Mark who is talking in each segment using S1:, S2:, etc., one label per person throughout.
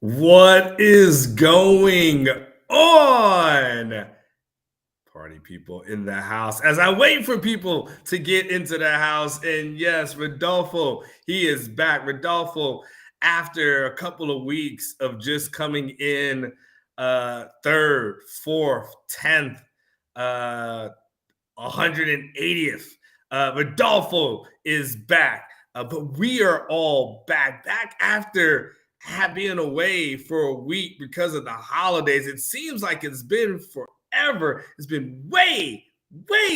S1: What is going on? Party people in the house. As I wait for people to get into the house, and yes, Rodolfo, he is back. Rodolfo, after a couple of weeks of just coming in third, fourth, 10th, 180th. Rodolfo is back, but we are all back after being away for a week because of the holidays. It seems like it's been forever. It's been way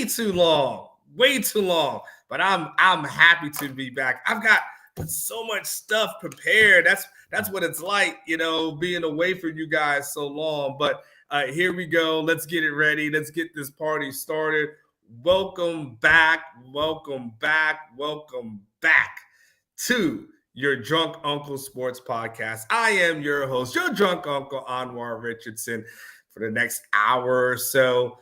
S1: too long, way too long. But I'm happy to be back. I've got so much stuff prepared. That's what it's like, being away from you guys so long. But here we go. Let's get it ready. Let's get this party started. Welcome back to your Drunk Uncle Sports Podcast. I am your host, your drunk uncle, Anwar Richardson. For the next hour or so,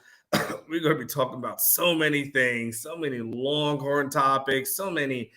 S1: we're going to be talking about so many things, so many Longhorn topics, so many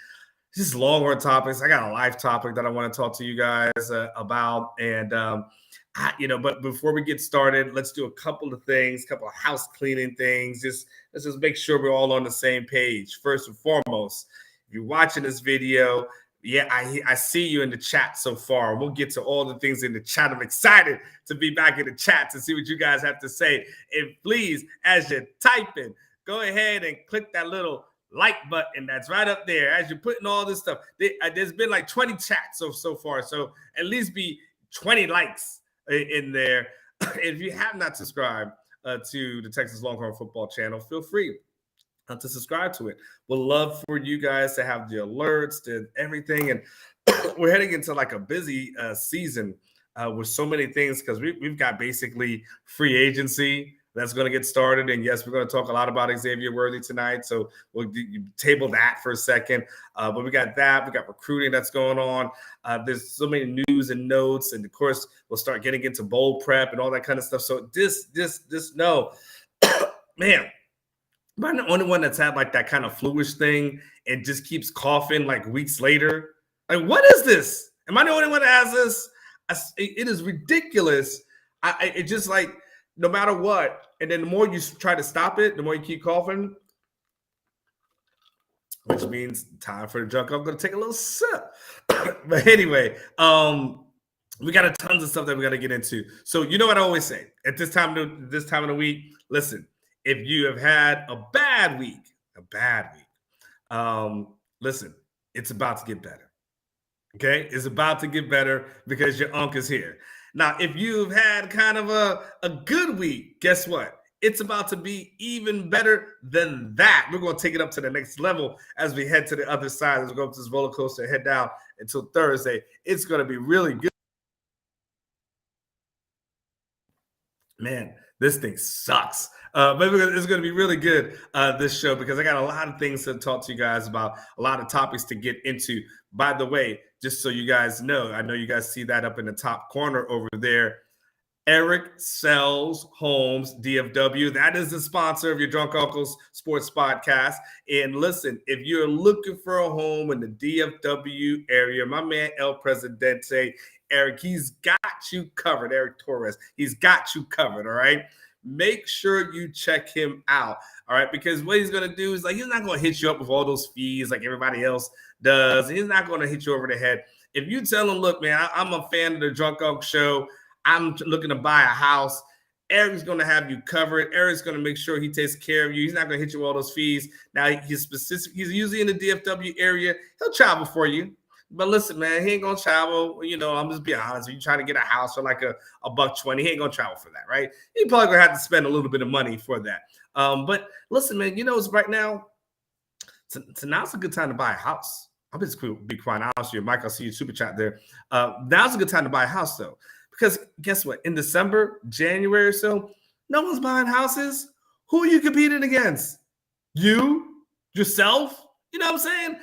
S1: just Longhorn topics. I got a life topic that I want to talk to you guys about. And, but before we get started, let's do a couple of things, couple of house cleaning things. Let's just make sure we're all on the same page. First and foremost, if you're watching this video, I see you in the chat so far. We'll get to all the things in the chat. I'm excited to be back in the chat to see what you guys have to say. And please, as you're typing, go ahead and click that little like button that's right up there as you're putting all this stuff. There's been like 20 chats so far, so at least be 20 likes in there. If you have not subscribed to the Texas Longhorn Football Channel, feel free to subscribe to it. We'd love for you guys to have the alerts, to everything. And we're heading into like a busy season with so many things because we've got basically free agency that's going to get started. And yes, we're going to talk a lot about Xavier Worthy tonight. So we'll table that for a second. But we got that. We got recruiting that's going on. There's so many news and notes. And of course, we'll start getting into bowl prep and all that kind of stuff. So just know, man, am I the only one that's had like that kind of fluish thing and just keeps coughing like weeks later? Like, what is this? Am I the only one that has this? It is ridiculous. It just like, no matter what. And then the more you try to stop it, the more you keep coughing, which means time for the drunk. I'm going to take a little sip. But anyway, we got a tons of stuff that we got to get into. So you know what I always say at this time of the week, listen, if you have had a bad week, listen, it's about to get better. Okay? It's about to get better because your unk is here. Now, if you've had kind of a good week, guess what? It's about to be even better than that. We're going to take it up to the next level as we head to the other side. As we go up this roller coaster, head down until Thursday. It's going to be really good. Man, this thing sucks. But it's going to be really good, this show, because I got a lot of things to talk to you guys about, a lot of topics to get into. By the way, just so you guys know, I know you guys see that up in the top corner over there. Eric Sells Homes, DFW. That is the sponsor of your Drunk Uncles Sports Podcast. And listen, if you're looking for a home in the DFW area, my man El Presidente, Eric, he's got you covered. Eric Torres, he's got you covered, all right? Make sure you check him out, all right? Because what he's going to do is, like, he's not going to hit you up with all those fees like everybody else does. He's not going to hit you over the head. If you tell him, look, man, I'm a fan of the Drunk Uncle Show, I'm looking to buy a house, Eric's going to have you covered. Eric's going to make sure he takes care of you. He's not going to hit you with all those fees. Now, he's usually in the DFW area. He'll travel for you. But listen, man, he ain't going to travel. I'm just being honest. If you're trying to get a house for like a $120, he ain't going to travel for that, right? He probably going to have to spend a little bit of money for that. But listen, man, it's right now, now's a good time to buy a house. I'm just be quite honest with you. Mike, I see you super chat there. Now's a good time to buy a house, though. Because guess what? In December, January or so, no one's buying houses. Who are you competing against? You? Yourself? You know what I'm saying?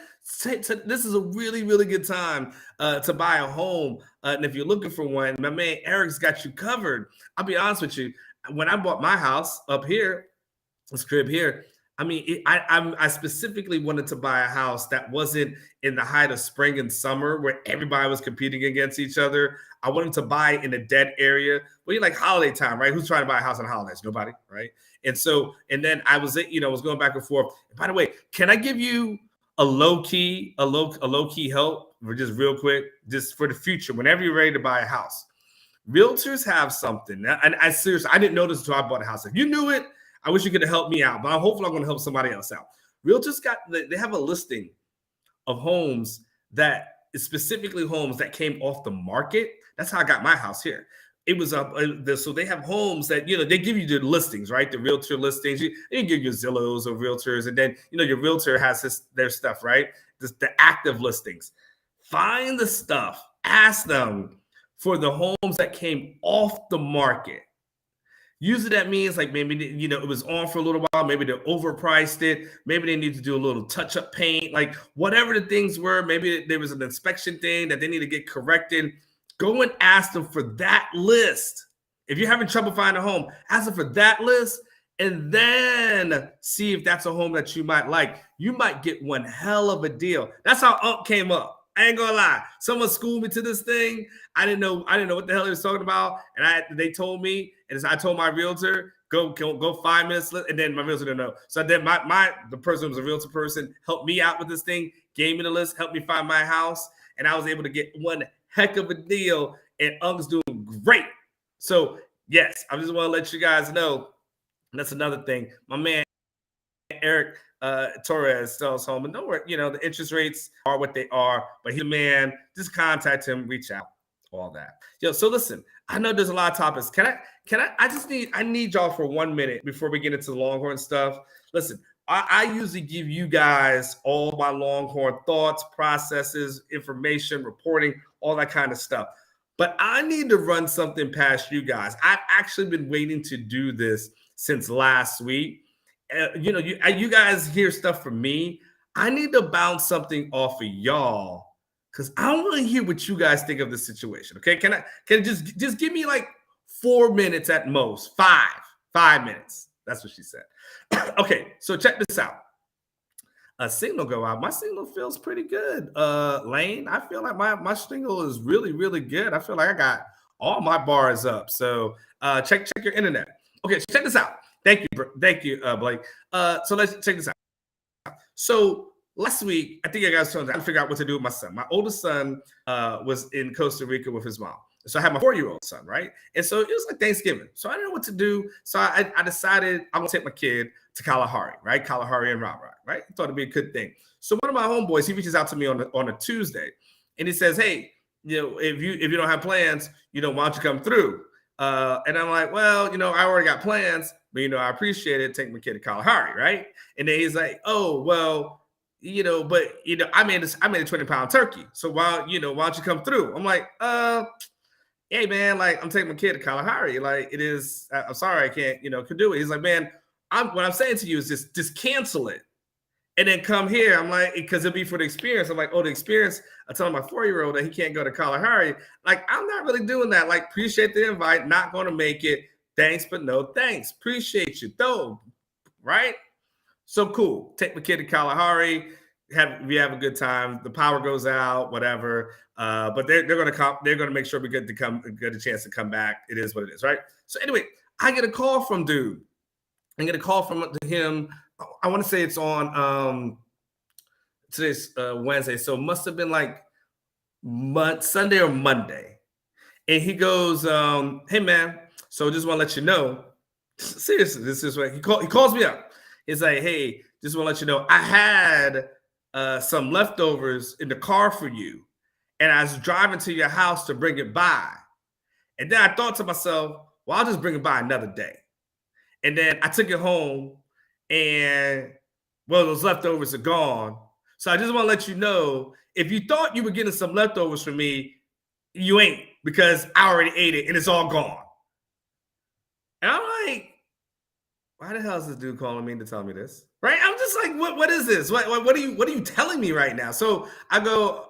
S1: This is a really, really good time to buy a home. And if you're looking for one, my man Eric's got you covered. I'll be honest with you. When I bought my house up here, this crib here, I mean, I specifically wanted to buy a house that wasn't in the height of spring and summer where everybody was competing against each other. I wanted to buy in a dead area. Well, you like holiday time, right? Who's trying to buy a house on holidays? Nobody, right? And then I was going back and forth. And by the way, can I give you a low key help for just real quick, just for the future, whenever you're ready to buy a house? Realtors have something, and I seriously, I didn't know this until I bought a house. If you knew it, I wish you could have helped me out, but hopefully I'm going to help somebody else out. Realtors they have a listing of homes that is specifically homes that came off the market. That's how I got my house here. It was so they have homes that, they give you the listings, right? The realtor listings. They give you Zillows or realtors, and then, your realtor has their stuff, right? The active listings. Find the stuff. Ask them for the homes that came off the market. Usually that means like maybe, it was on for a little while. Maybe they overpriced it. Maybe they need to do a little touch-up paint, like whatever the things were. Maybe there was an inspection thing that they need to get corrected. Go and ask them for that list. If you're having trouble finding a home, ask them for that list and then see if that's a home that you might like. You might get one hell of a deal. That's how Unc came up. I ain't gonna lie. Someone schooled me to this thing. I didn't know what the hell he was talking about. And they told me, and I told my realtor, go 5 minutes, and then my realtor didn't know. So then the person who was a realtor person helped me out with this thing, gave me the list, helped me find my house, and I was able to get one heck of a deal, and Unc's doing great. So yes, I just want to let you guys know. And that's another thing. My man Eric Torres sells home, and don't worry, the interest rates are what they are, but he's a man. Just contact him, reach out, all that. So listen, I know there's a lot of topics. I need y'all for 1 minute before we get into the Longhorn stuff. Listen, I usually give you guys all my Longhorn thoughts, processes, information, reporting, all that kind of stuff. But I need to run something past you guys. I've actually been waiting to do this since last week. You guys hear stuff from me. I need to bounce something off of y'all because I want to hear what you guys think of the situation. Okay, can I just give me like 4 minutes at most? 5 minutes. That's what she said. Okay, so check this out. A signal go out. My signal feels pretty good. Lane, I feel like my signal is really, really good. I feel like I got all my bars up. So check your internet. Okay, so check this out. Thank you, Blake. So let's check this out. So last week, I think I got to figure out what to do with my son. My oldest son was in Costa Rica with his mom. So I had my 4-year-old son, right? And so it was like Thanksgiving. So I didn't know what to do. So I decided I'm going to take my kid to Kalahari, right? Kalahari and Rock, right? I thought it'd be a good thing. So one of my homeboys, he reaches out to me on a Tuesday, and he says, hey, if you don't have plans, why don't you come through? And I'm like, well, I already got plans, but, I appreciate it. Take my kid to Kalahari, right? And then he's like, oh, well, I made a 20-pound turkey. So why don't you come through? I'm like, hey man, like I'm taking my kid to Kalahari. Like it is, I'm sorry, I can't, can do it. He's like, man, what I'm saying to you is just cancel it. And then come here. I'm like, because it'll be for the experience. I'm like, oh, the experience. I tell my 4-year-old that he can't go to Kalahari. Like, I'm not really doing that. Like, appreciate the invite. Not going to make it. Thanks, but no thanks. Appreciate you, though. Right? So cool. Take my kid to Kalahari. We have a good time. The power goes out, whatever. But they're going to come. They're going to make sure we get a chance to come back. It is what it is, right? So anyway, I get a call from dude. I get a call from him. I want to say it's on today's Wednesday, so it must have been like Sunday or Monday. And he goes, "Hey man, so just want to let you know, seriously, this is what he calls me up. He's like, hey, just want to let you know, I had some leftovers in the car for you, and I was driving to your house to bring it by. And then I thought to myself, well, I'll just bring it by another day. And then I took it home, and well, those leftovers are gone. So I just want to let you know, if you thought you were getting some leftovers from me, you ain't, because I already ate it and it's all gone." And I'm like, why the hell is this dude calling me to tell me this? Right? I'm just like, what is this? What are you telling me right now? So I go,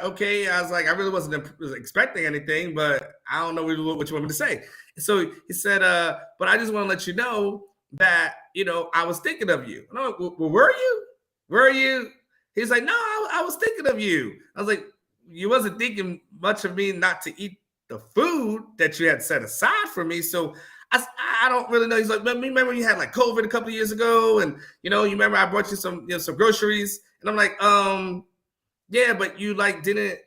S1: okay. I was like, I really wasn't expecting anything, but I don't know what you want me to say. So he said, but I just want to let you know, that, I was thinking of you. And I'm like, well, were you? Were you? He's like, no, I was thinking of you. I was like, you wasn't thinking much of me not to eat the food that you had set aside for me. So I don't really know. He's like, remember you had like COVID a couple of years ago, and you remember I brought you some some groceries, and I'm like, yeah, but you like didn't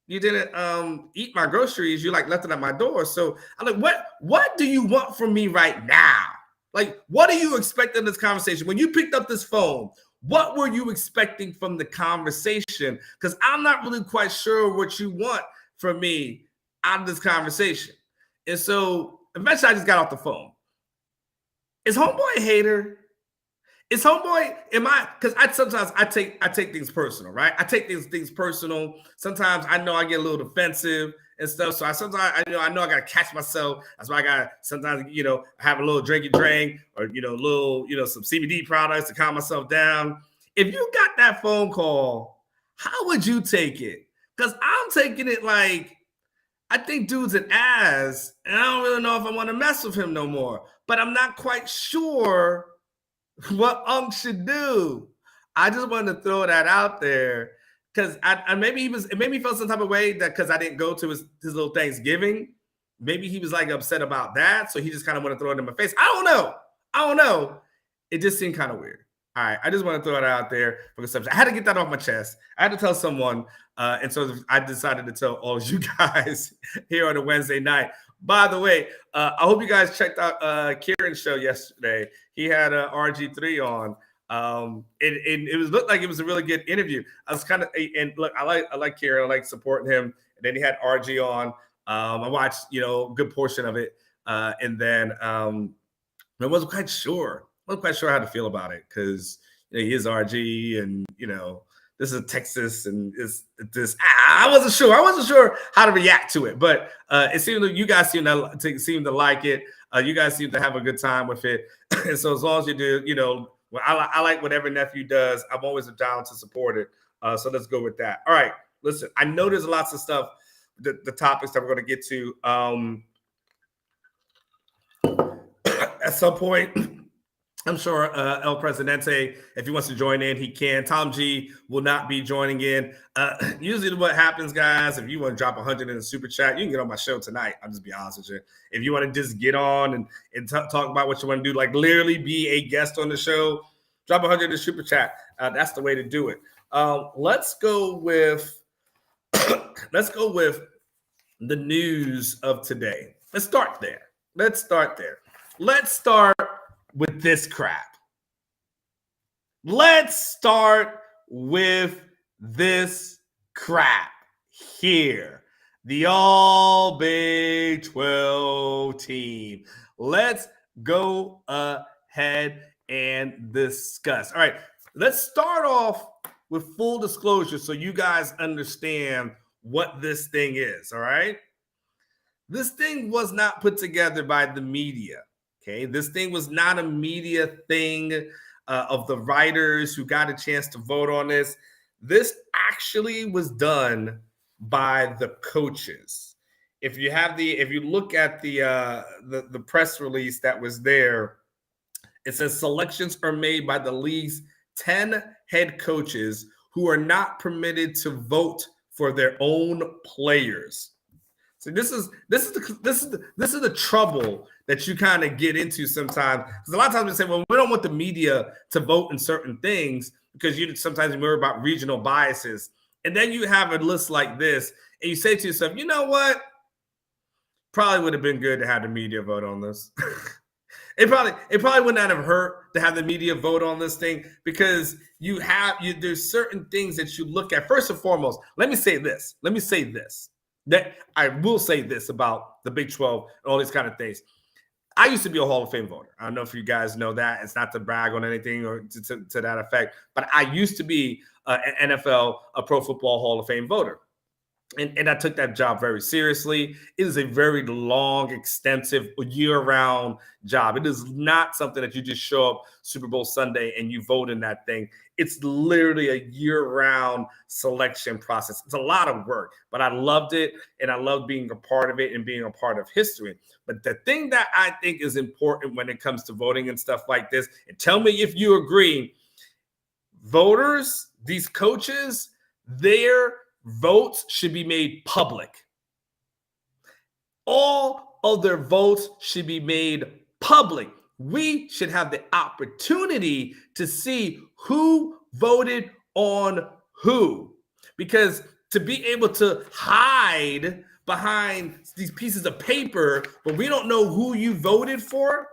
S1: eat my groceries. You like left it at my door. So I'm like, what do you want from me right now? Like, what are you expecting in this conversation? When you picked up this phone, what were you expecting from the conversation? Because I'm not really quite sure what you want from me out of this conversation. And so eventually I just got off the phone. Is homeboy a hater? Is homeboy, because sometimes I take things personal, right? I take things personal. Sometimes I know I get a little defensive and stuff. So I know I gotta catch myself. That's why I gotta sometimes, have a little drinky drink or little, some CBD products to calm myself down. If you got that phone call, how would you take it? Because I'm taking it like, I think dude's an ass, and I don't really know if I want to mess with him no more. But I'm not quite sure what Unc should do. I just wanted to throw that out there because I maybe it made me feel some type of way that because I didn't go to his little Thanksgiving, maybe he was like upset about that, so he just kind of want to throw it in my face. I don't know. It just seemed kind of weird. All right, I just want to throw it out there because I had to get that off my chest. I had to tell someone, and so I decided to tell all of you guys here on a Wednesday night. By the way, I hope you guys checked out Kieran's show yesterday. He had RG3 on. It looked like it was a really good interview. I was kind of, and look, I like Kieran. I like supporting him. And then he had RG on. I watched a good portion of it, and then I wasn't quite sure. I wasn't quite sure how to feel about it because he is RG, and this is Texas, and this. I wasn't sure. I wasn't sure how to react to it, but it seemed like you guys seem to like it. You guys seem to have a good time with it, and so as long as you do, I like whatever nephew does. I'm always down to support it. So let's go with that. All right, listen. I know there's lots of stuff, the topics that we're going to get to at some point. I'm sure El Presidente, if he wants to join in, he can. Tom G will not be joining in. Usually what happens, guys, if you want to drop 100 in the super chat, you can get on my show tonight. I'll just be honest with you. If you want to just get on and talk about what you want to do, like literally be a guest on the show, drop 100 in the super chat. That's the way to do it. Let's go with the news of today. Let's start there. Let's start with this crap. Let's start with this crap here. The All Big 12 team. Let's go ahead and discuss. All right, let's start off with full disclosure so you guys understand what this thing is, all right? This thing was not put together by the media. Okay, this thing was not a media thing of the writers who got a chance to vote on this. This actually was done by the coaches. If you look at the press release that was there, it says selections are made by the league's 10 head coaches who are not permitted to vote for their own players. So this is the trouble that you kind of get into sometimes. Because a lot of times we say, well, we don't want the media to vote in certain things because you sometimes worry about regional biases. And then you have a list like this, and you say to yourself, you know what? Probably would have been good to have the media vote on this. It probably would not have hurt to have the media vote on this thing because there's certain things that you look at. First and foremost, let me say this. That I will say this about the Big 12 and all these kind of things. I used to be a Hall of Fame voter. I don't know if you guys know that. It's not to brag on anything or to that effect, but I used to be an NFL, a Pro Football Hall of Fame voter. And I took that job very seriously. It is a very long, extensive, year-round job. It is not something that you just show up Super Bowl Sunday and you vote in that thing. It's literally a year-round selection process. It's a lot of work, but I loved it, and I loved being a part of it and being a part of history. But the thing that I think is important when it comes to voting and stuff like this, and tell me if you agree, voters, these coaches, their votes should be made public. All of their votes should be made public. We should have the opportunity to see who voted on who. Because to be able to hide behind these pieces of paper, but we don't know who you voted for,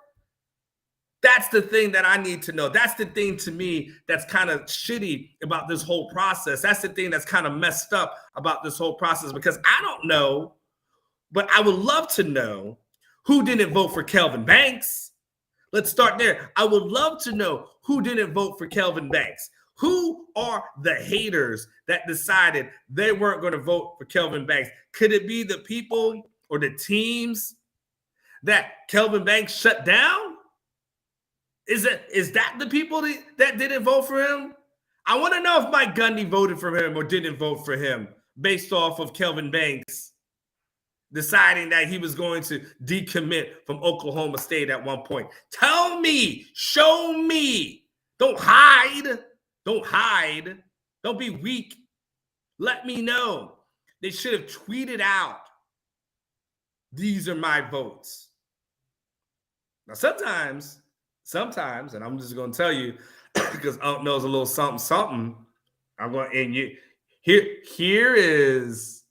S1: that's the thing that I need to know. That's the thing to me that's kind of shitty about this whole process. That's the thing that's kind of messed up about this whole process, because I don't know, but I would love to know who didn't vote for Kelvin Banks. Let's start there. I would love to know who didn't vote for Kelvin Banks. Who are the haters that decided they weren't going to vote for Kelvin Banks? Could it be the people or the teams that Kelvin Banks shut down? Is that the people that didn't vote for him? I want to know if Mike Gundy voted for him or didn't vote for him based off of Kelvin Banks deciding that he was going to decommit from Oklahoma State at one point. Tell me, show me. Don't hide. Don't hide. Don't be weak. Let me know. They should have tweeted out, these are my votes. Now, sometimes, and I'm just going to tell you, because Unc knows a little something, I'm going to end you. Here is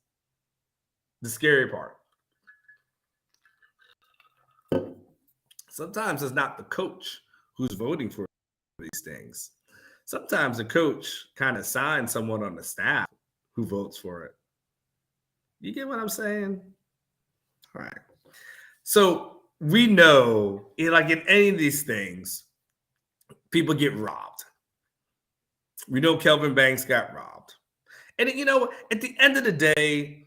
S1: the scary part. Sometimes it's not the coach who's voting for these things. Sometimes the coach kind of signs someone on the staff who votes for it. You get what I'm saying? All right. So we know, like in any of these things, people get robbed. We know Kelvin Banks got robbed. And you know, at the end of the day,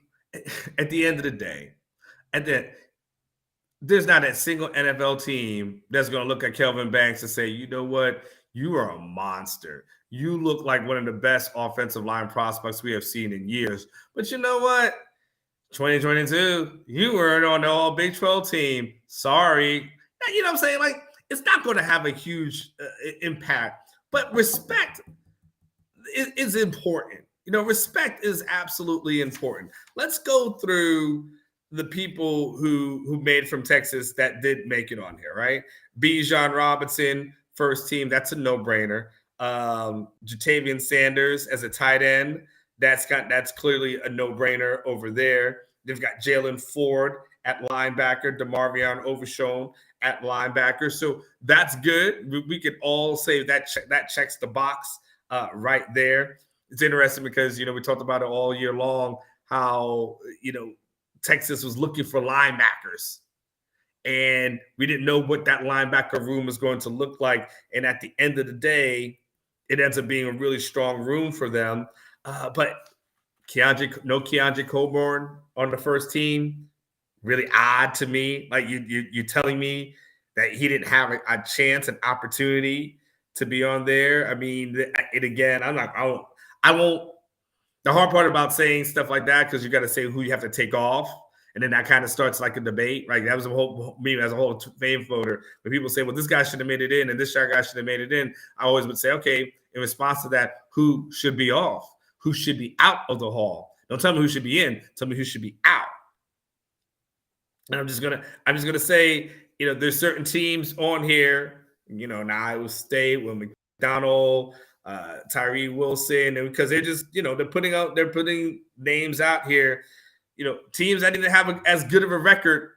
S1: there's not a single NFL team that's going to look at Kelvin Banks and say, you know what, you are a monster. You look like one of the best offensive line prospects we have seen in years. But you know what? 2022, you weren't on the all Big 12 team. Sorry. You know what I'm saying? Like, it's not going to have a huge impact, but respect is important. You know, respect is absolutely important. Let's go through the people who made from Texas that did make it on here, right? Bijan Robinson, first team, that's a no-brainer. Jatavian Sanders as a tight end, that's clearly a no-brainer over there. They've got Jalen Ford at linebacker, DeMarvion Overshown at linebacker. So that's good. We could all say that checks the box right there. It's interesting because, you know, we talked about it all year long, how, you know, Texas was looking for linebackers, and we didn't know what that linebacker room was going to look like. And at the end of the day, it ends up being a really strong room for them. But Keondre Coburn on the first team, really odd to me. Like you're telling me that he didn't have a chance, an opportunity to be on there. I mean, again, I won't. The hard part about saying stuff like that, because you got to say who you have to take off, and then that kind of starts like a debate. Right? That was me as a whole fame voter. When people say, "Well, this guy should have made it in, and this guy should have made it in," I always would say, "Okay." In response to that, who should be off? Who should be out of the hall? Don't tell me who should be in. Tell me who should be out. And I'm just gonna say, you know, there's certain teams on here. You know, now Iowa State, Will McDonald, Tyree Wilson, and because they're just, you know, they're putting names out here, you know, teams that didn't have as good of a record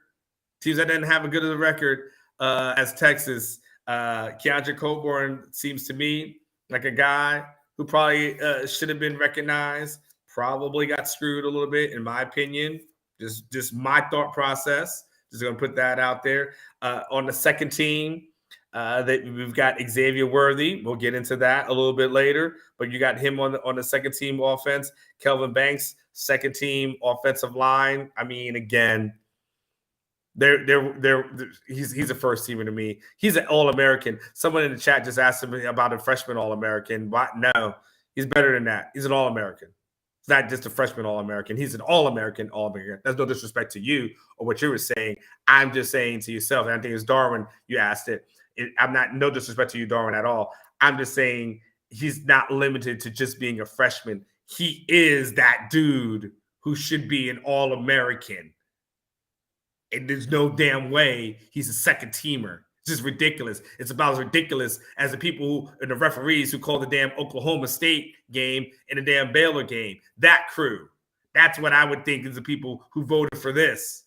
S1: as Texas. Keondre Coburn seems to me like a guy who probably should have been recognized, probably got screwed a little bit, in my opinion. Just my thought process. Just going to put that out there. On the second team, We've got Xavier Worthy. We'll get into that a little bit later. But you got him on the second team offense. Kelvin Banks, second team offensive line. I mean, again, he's a first teamer to me. He's an All-American. Someone in the chat just asked me about a freshman All-American. What? No, he's better than that. He's an All-American. It's not just a freshman All-American. He's an All-American All-American. That's no disrespect to you or what you were saying. I'm just saying to yourself, and I think it's Darwin, you asked it. I'm not, no disrespect to you, Darwin, at all. I'm just saying he's not limited to just being a freshman. He is that dude who should be an All-American. And there's no damn way he's a second teamer. It's just ridiculous. It's about as ridiculous as the people and the referees who call the damn Oklahoma State game and the damn Baylor game. That crew. That's what I would think is the people who voted for this.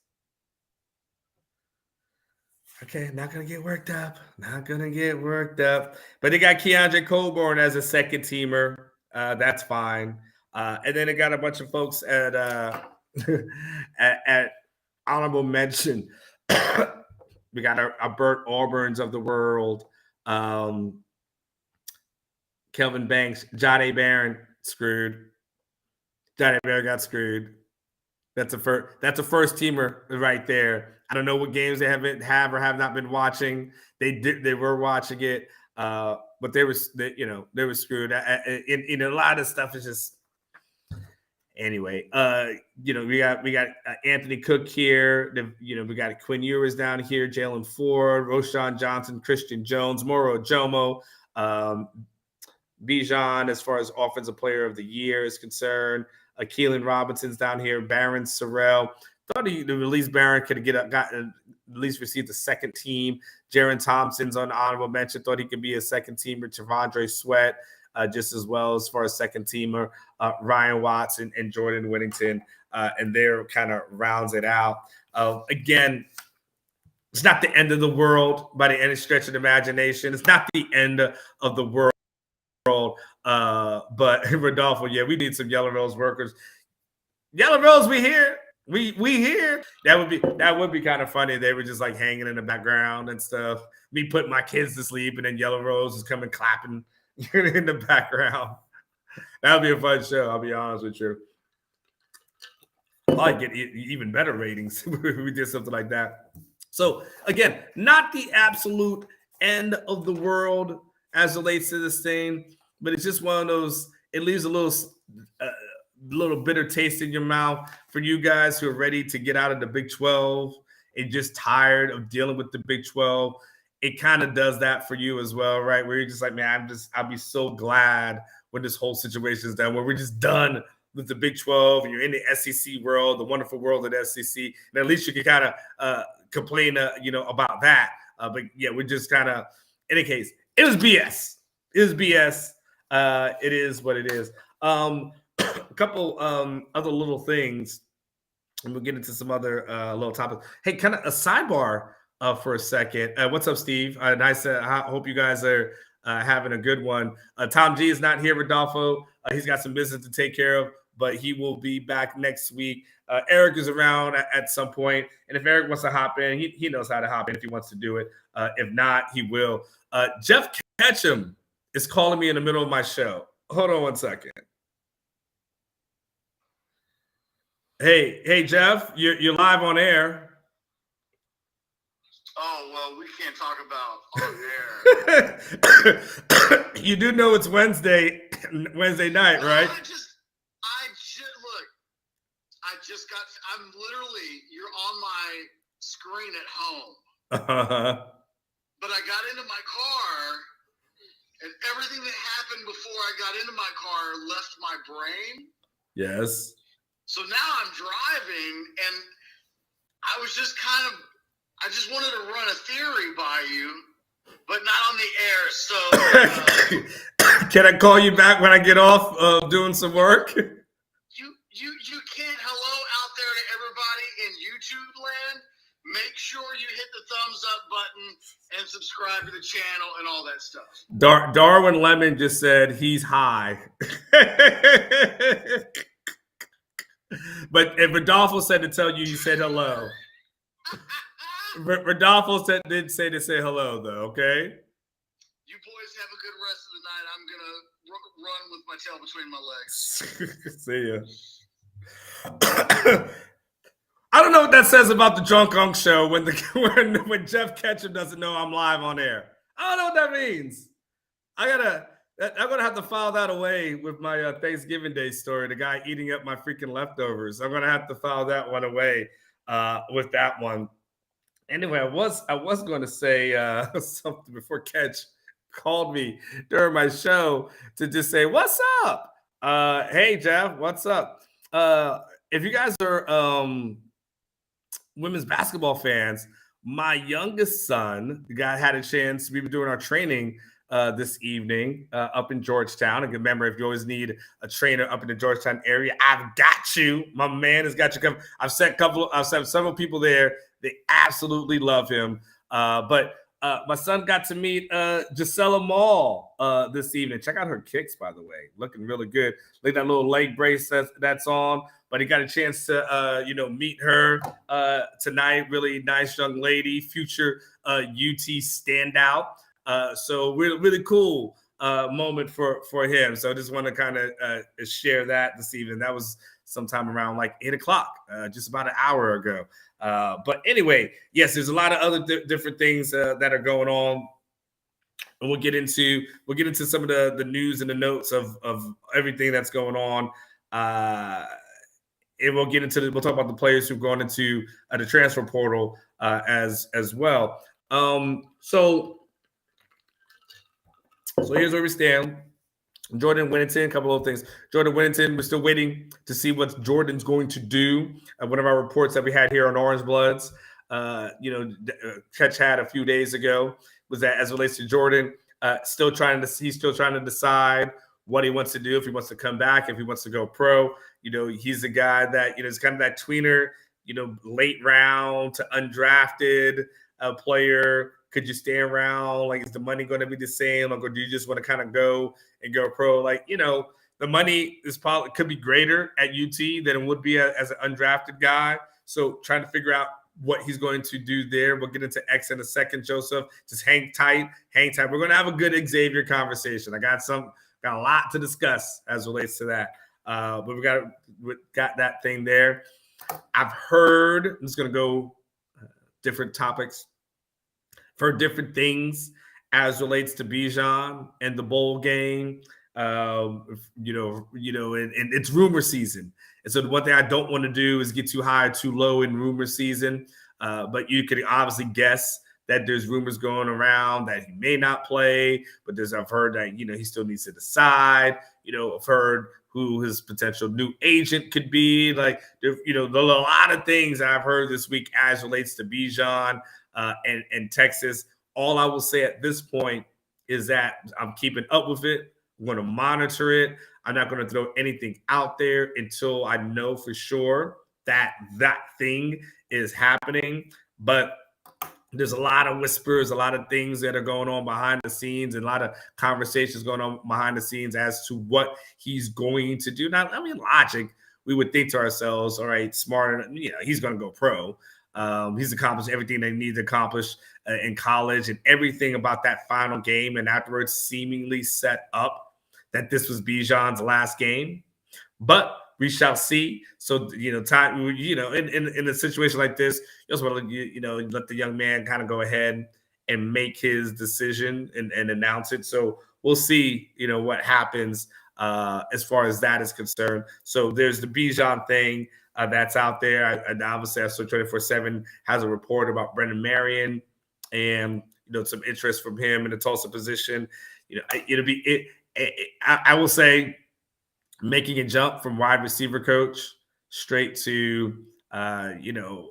S1: Okay, not going to get worked up. Not going to get worked up. But they got Keandre Coburn as a second teamer. That's fine. And then they got a bunch of folks at at honorable mention. We got our Burt Auburns of the world. Kelvin Banks, John A. Barron, screwed. John A. Barron got screwed. That's a first teamer right there. I don't know what games they have or have not been watching. They were watching it, but they were screwed. In a lot of stuff is just anyway. We got Anthony Cook here. We got Quinn Ewers down here, Jalen Ford, Roshan Johnson, Christian Jones, Moro Jomo, Bijan as far as offensive player of the year is concerned. Keelan Robinson's down here, Barron Sorrell. Thought at least Barron could have at least received the second team. Jaron Thompson's on honorable mention. Thought he could be a second teamer. Tavondre Sweat, just as well as far as second teamer. Ryan Watts and Jordan Whittington, and there kind of rounds it out. Again, it's not the end of the world by any stretch of the imagination. It's not the end of the world. But Rodolfo, yeah, we need some Yellow Rose workers. Yellow Rose, we here. We here. That would be kind of funny. They were just like hanging in the background and stuff. Me putting my kids to sleep, and then Yellow Rose is coming clapping in the background. That would be a fun show. I'll be honest with you. I'd get even better ratings if we did something like that. So again, not the absolute end of the world as it relates to this thing, but it's just one of those. It leaves a little bitter taste in your mouth for you guys who are ready to get out of the Big 12 and just tired of dealing with the Big 12. It kind of does that for you as well, right? Where you're just like, man, I'll be so glad when this whole situation is done, where we're just done with the Big 12 and you're in the SEC world, the wonderful world of the SEC. And at least you can kind of complain, about that. But yeah, we're just kind of, in any case, it was BS. It was BS. It is what it is. A couple other little things, and we'll get into some other little topics. Hey, kind of a sidebar for a second. What's up, Steve? Nice. I hope you guys are having a good one. Tom G is not here, Rodolfo. He's got some business to take care of, but he will be back next week. Eric is around at some point, and if Eric wants to hop in, he knows how to hop in if he wants to do it. If not, he will. Jeff Ketchum is calling me in the middle of my show. Hold on one second. Hey, Jeff, you're live on air.
S2: Oh, well, we can't talk about on air.
S1: You do know it's Wednesday night, right?
S2: You're on my screen at home. But I got into my car, and everything that happened before I got into my car left my brain.
S1: Yes.
S2: So now I'm driving, and I just wanted to run a theory by you, but not on the air. So
S1: can I call you back when I get off doing some work?
S2: You can't. Hello out there to everybody in YouTube land. Make sure you hit the thumbs up button and subscribe to the channel and all that stuff.
S1: Darwin Lemon just said he's high. But if Rodolfo said to tell you, you said hello. Rodolfo did say to say hello, though, okay?
S2: You boys have a good rest of the night. I'm going to run with my tail between my legs.
S1: See ya. I don't know what that says about the Drunk Unk Show when Jeff Ketchum doesn't know I'm live on air. I don't know what that means. I'm gonna have to file that away with my Thanksgiving Day story. The guy eating up my freaking leftovers. I'm gonna have to file that one away with that one. Anyway, I was going to say something before Ketch called me during my show to just say, "What's up? Hey Jeff, what's up? If you guys are women's basketball fans, my youngest son, the guy had a chance. We were doing our training this evening up in Georgetown. And remember, if you always need a trainer up in the Georgetown area, I've got you. My man has got you covered. I've sent several people there. They absolutely love him. But my son got to meet Gisela Mall this evening. Check out her kicks, by the way. Looking really good. Look at that little leg brace that's on. But he got a chance to, meet her tonight. Really nice young lady, future UT standout. So really cool moment for him. So I just want to kind of share that this evening. That was sometime around like 8 o'clock, just about an hour ago. But anyway, yes, there's a lot of other different things that are going on. And we'll get into some of the news and the notes of everything that's going on. And we'll talk about the players who've gone into the transfer portal as well. So here's where we stand. Jordan Whittington, a couple of things. Jordan Whittington, we're still waiting to see what Jordan's going to do. One of our reports that we had here on Orangebloods, Ketch had a few days ago, was that as it relates to Jordan, he's still trying to decide what he wants to do, if he wants to come back, if he wants to go pro. He's a guy that, is kind of that tweener, late round to undrafted player. Could you stay around? Like, is the money going to be the same? Like, or do you just want to kind of go pro? Like, the money could be greater at UT than it would be as an undrafted guy. So trying to figure out what he's going to do there. We'll get into X in a second, Joseph. Just hang tight. We're going to have a good Xavier conversation. I got a lot to discuss as relates to that. But we got that thing there. I've heard, I'm just going to go different topics for different things as relates to Bijan and the bowl game. And it's rumor season. And so the one thing I don't want to do is get too high or too low in rumor season. But you could obviously guess that there's rumors going around that he may not play, but I've heard that, he still needs to decide. I've heard who his potential new agent could be. Like, there's a lot of things I've heard this week as relates to Bijan and Texas. All I will say at this point is that I'm keeping up with it. I'm going to monitor it. I'm not going to throw anything out there until I know for sure that thing is happening. But there's a lot of whispers, a lot of things that are going on behind the scenes, and a lot of conversations going on behind the scenes as to what he's going to do. Now, logic, we would think to ourselves, all right, smart, he's going to go pro. He's accomplished everything they need to accomplish in college, and everything about that final game and afterwards seemingly set up that this was Bijan's last game. But we shall see. So, time, in a situation like this, you also want to, let the young man kind of go ahead and make his decision and announce it. So we'll see, what happens as far as that is concerned. So there's the Bijan thing that's out there. And obviously, I saw 24/7 has a report about Brendan Marion and, some interest from him in the Tulsa position. I will say, making a jump from wide receiver coach straight to to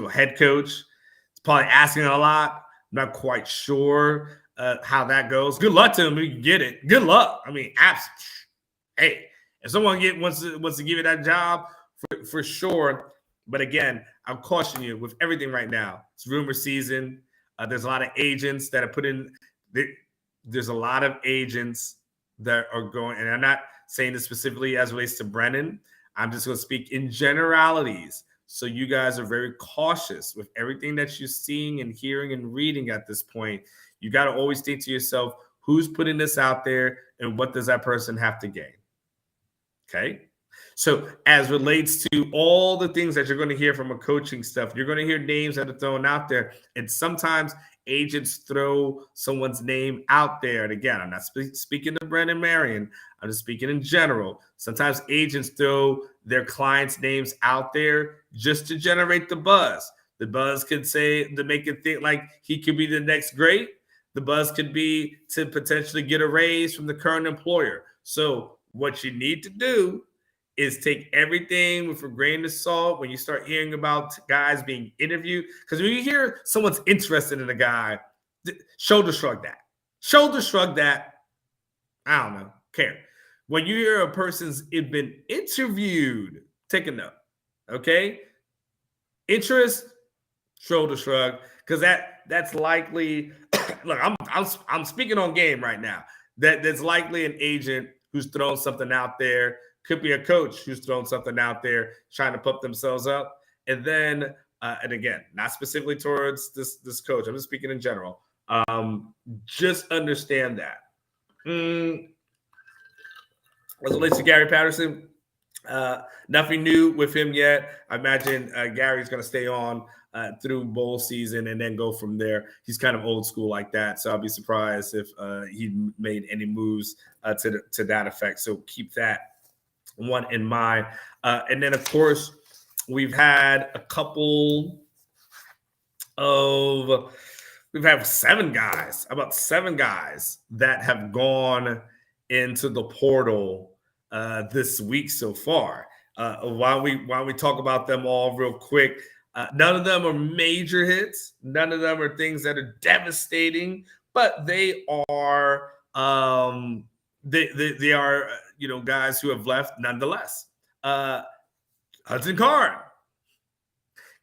S1: a head coach, it's probably asking a lot. I'm not quite sure how that goes. Good luck to him. We can get it. Good luck. Hey, if someone wants to give you that job, for sure. But again, I'll caution you with everything right now. It's rumor season. There's a lot of agents that are put in. There's a lot of agents that are going, and I'm not saying this specifically as it relates to Brennan. I'm just going to speak in generalities. So you guys are very cautious with everything that you're seeing and hearing and reading at this point. You got to always think to yourself, who's putting this out there and what does that person have to gain? Okay. So as relates to all the things that you're going to hear from a coaching stuff, you're going to hear names that are thrown out there. And sometimes agents throw someone's name out there. And again, I'm not speaking to Brendan Marion. I'm just speaking in general. Sometimes agents throw their clients' names out there just to generate the buzz. The buzz could say to make it think like he could be the next great. The buzz could be to potentially get a raise from the current employer. So what you need to do is take everything with a grain of salt when you start hearing about guys being interviewed. Because when you hear someone's interested in a guy, shoulder shrug that. Shoulder shrug that. I don't know. Care. When you hear a person's been interviewed, take a note. Okay? Interest, shoulder shrug. Because that's likely. Look, I'm speaking on game right now. That's likely an agent who's thrown something out there. Could be a coach who's thrown something out there trying to pump themselves up. And then, and again, not specifically towards this coach. I'm just speaking in general. Just understand that. As it relates to Gary Patterson, nothing new with him yet. I imagine Gary's going to stay on through bowl season and then go from there. He's kind of old school like that. So I'll be surprised if he made any moves to that effect. So keep that one in mind. And then, of course, we've had seven guys that have gone into the portal this week so far. While we talk about them all real quick, none of them are major hits. None of them are things that are devastating, but they are they are guys who have left nonetheless. Hudson Card.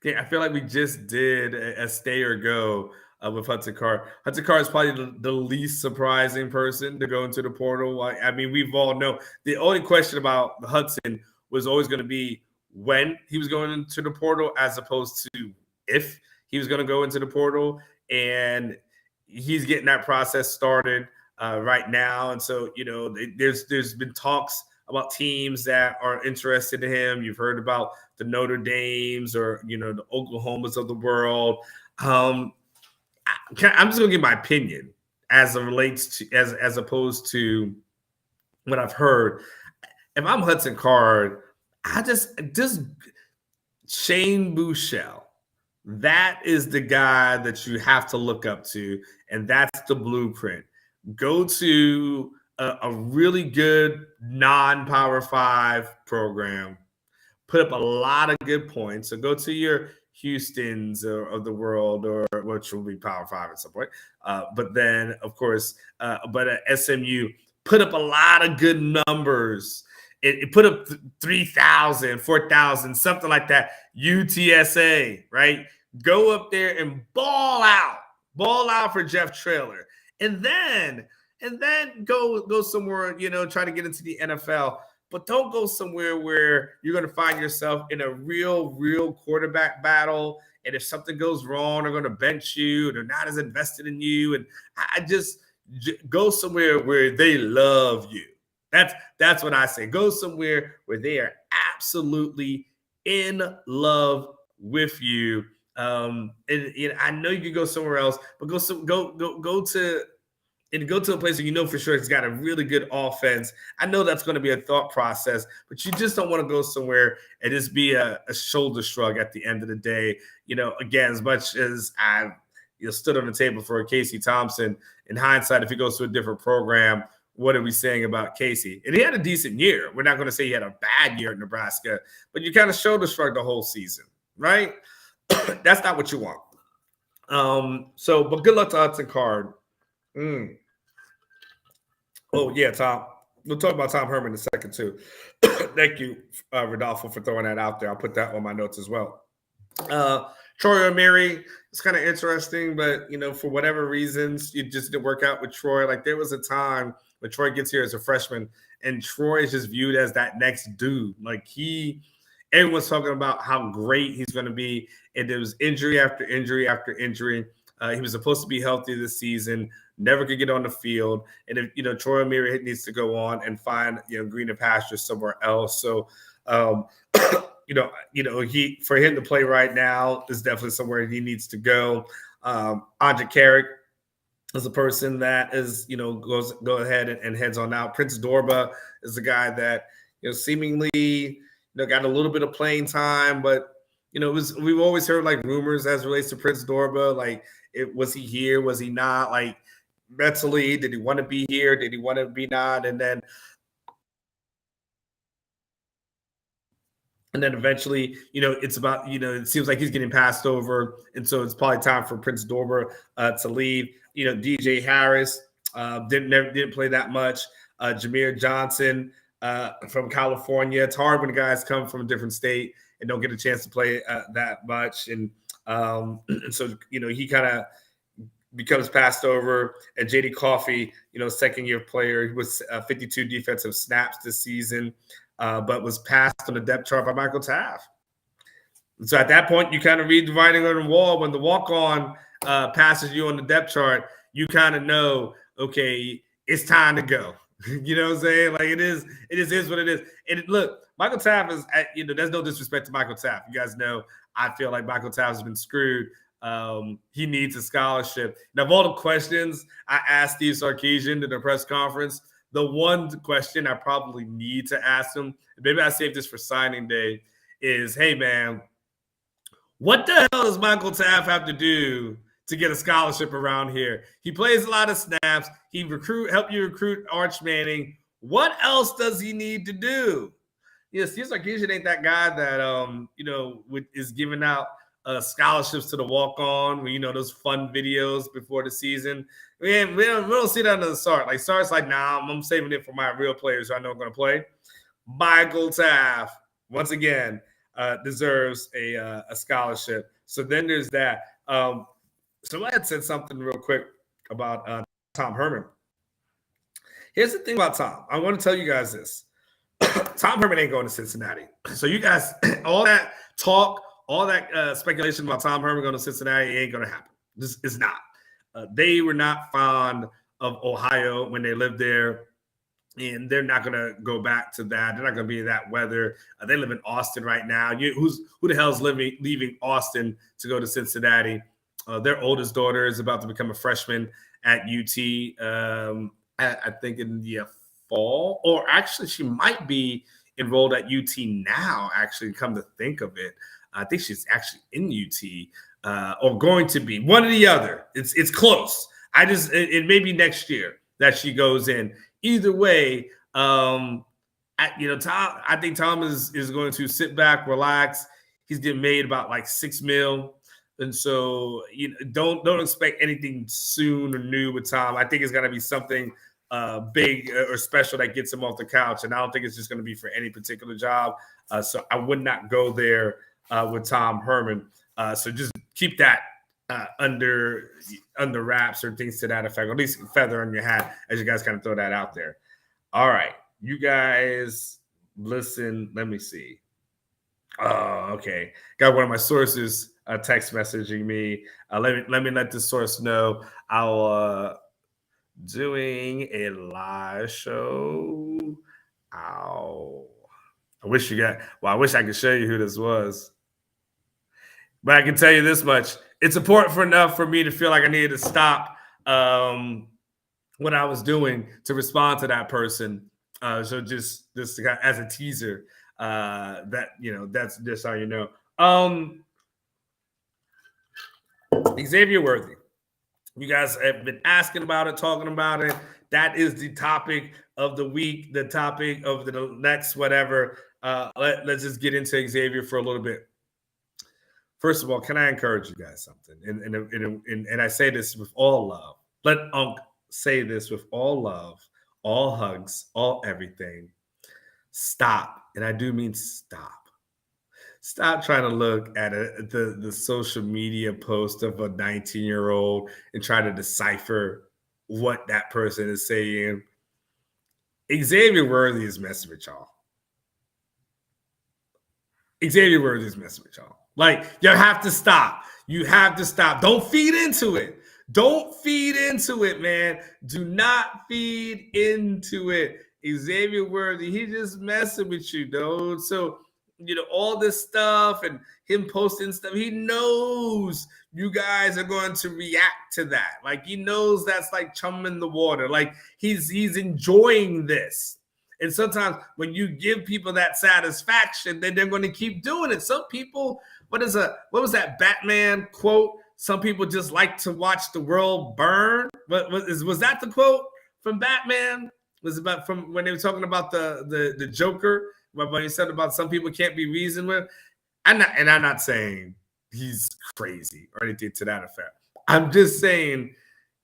S1: Okay, I feel like we just did a stay or go with Hudson Card. Hudson Card is probably the least surprising person to go into the portal. I mean, we've all known. The only question about Hudson was always going to be when he was going into the portal as opposed to if he was going to go into the portal. And he's getting that process started right now. And so, there's been talks about teams that are interested in him. You've heard about the Notre Dames or, the Oklahomas of the world. I'm just going to give my opinion as it relates to, as opposed to what I've heard. If I'm Hudson Card, I just Shane Buechele. That is the guy that you have to look up to, and that's the blueprint. Go to a really good non-Power 5 program, put up a lot of good points. So go to your Houstons of the world, or which will be Power 5 at some point. But then, of course, but at SMU, put up a lot of good numbers. It put up 3,000, 4,000, something like that. UTSA, right? Go up there and ball out for Jeff Traylor, and then go somewhere, try to get into the NFL. But don't go somewhere where you're going to find yourself in a real quarterback battle. And if something goes wrong, they're going to bench you. They're not as invested in you. And I just go somewhere where they love you. That's what I say. Go somewhere where they are absolutely in love with you. And I know you can go somewhere else, but go to a place where for sure it's got a really good offense. I know that's going to be a thought process, but you just don't want to go somewhere and just be a shoulder shrug at the end of the day. Again, as much as I've stood on the table for Casey Thompson, in hindsight, if he goes to a different program, what are we saying about Casey? And he had a decent year. We're not going to say he had a bad year at Nebraska, but you kind of shoulder shrug the whole season, right? That's not what you want. But good luck to Hudson Card. Oh, yeah, Tom. We'll talk about Tom Herman in a second, too. Thank you, Rodolfo, for throwing that out there. I'll put that on my notes as well. Troy O'Meara, it's kind of interesting, but, for whatever reasons, it just didn't work out with Troy. Like, there was a time when Troy gets here as a freshman, and Troy is just viewed as that next dude. Like, everyone's talking about how great he's going to be. And there was injury after injury after injury. He was supposed to be healthy this season, never could get on the field. And if, Troy O'Meara needs to go on and find, greener pastures somewhere else. So, for him to play right now is definitely somewhere he needs to go. Andre Carrick is a person that is, go ahead and heads on out. Prince Dorba is a guy that, seemingly, got a little bit of playing time, but, we've always heard like rumors as relates to Prince Dorba. Like, was he here? Was he not? Like, mentally, did he want to be here? Did he want to be not? And then eventually, it's about, it seems like he's getting passed over. And so it's probably time for Prince Dorba to leave. DJ Harris didn't play that much. Jameer Johnson from California. It's hard when the guys come from a different state and don't get a chance to play that much. And so, he kind of becomes passed over. And JD Coffey, second-year player, he was 52 defensive snaps this season. But was passed on the depth chart by Michael Taft. So at that point, you kind of read the writing on the wall. When the walk-on passes you on the depth chart, you kind of know, okay, it's time to go. You know what I'm saying? Like, it is what it is. And look, Michael Taft is, there's no disrespect to Michael Taft. You guys know I feel like Michael Taft has been screwed. He needs a scholarship. Now, of all the questions I asked Steve Sarkisian in the press conference, the one question I probably need to ask him, maybe I saved this for signing day, is, hey, man, what the hell does Michael Taft have to do to get a scholarship around here? He plays a lot of snaps. He helped you recruit Arch Manning. What else does he need to do? Steve Sarkisian ain't that guy that, is giving out scholarships to the walk-on, those fun videos before the season. We don't see that under the Sark. Like, Sark's like, nah, I'm saving it for my real players who I know are going to play. Michael Taft, once again, deserves a scholarship. So then there's that. So I had said something real quick about Tom Herman. Here's the thing about Tom. I want to tell you guys this. Tom Herman ain't going to Cincinnati. So you guys, all that talk, all that speculation about Tom Herman going to Cincinnati ain't going to happen. This is not. They were not fond of Ohio when they lived there, and they're not going to go back to that. They're not going to be in that weather. They live in Austin right now. Who the hell is leaving Austin to go to Cincinnati? Their oldest daughter is about to become a freshman at UT, I think in the fall. Or actually, she might be enrolled at UT now, actually, come to think of it. I think she's actually in UT or going to be. One or the other. It's close. It may be next year that she goes in. Either way, Tom. I think Tom is going to sit back, relax. He's getting made about like $6 million, and so don't expect anything soon or new with Tom. I think it's gonna be something big or special that gets him off the couch, and I don't think it's just going to be for any particular job. So I would not go there with Tom Herman. So just keep that under wraps or things to that effect, or at least feather on your hat as you guys kind of throw that out there. All right, you guys listen. Let me see. Oh, okay. Got one of my sources text messaging me. Let me let this source know I'll doing a live show. Ow. I wish I could show you who this was. But I can tell you this much. It's important enough for me to feel like I needed to stop what I was doing to respond to that person. So just as a teaser, that's just how you know. Xavier Worthy. You guys have been asking about it, talking about it. That is the topic of the week, the topic of the next whatever. Let's just get into Xavier for a little bit. First of all, can I encourage you guys something? And I say this with all love. Let Unc say this with all love, all hugs, all everything. Stop. And I do mean stop. Stop trying to look at the social media post of a 19-year-old and try to decipher what that person is saying. Xavier Worthy is messing with y'all. Xavier Worthy's messing with y'all. Like, you have to stop. You have to stop. Don't feed into it. Don't feed into it, man. Do not feed into it. Xavier Worthy, he just messing with you, dude. So, all this stuff and him posting stuff, he knows you guys are going to react to that. Like, he knows that's like chum in the water. Like, he's enjoying this. And sometimes when you give people that satisfaction, then they're going to keep doing it. Some people, what was that Batman quote? Some people just like to watch the world burn. Was that the quote from Batman? Was about from when they were talking about the Joker? When he said about some people can't be reasoned with. I'm not saying he's crazy or anything to that effect. I'm just saying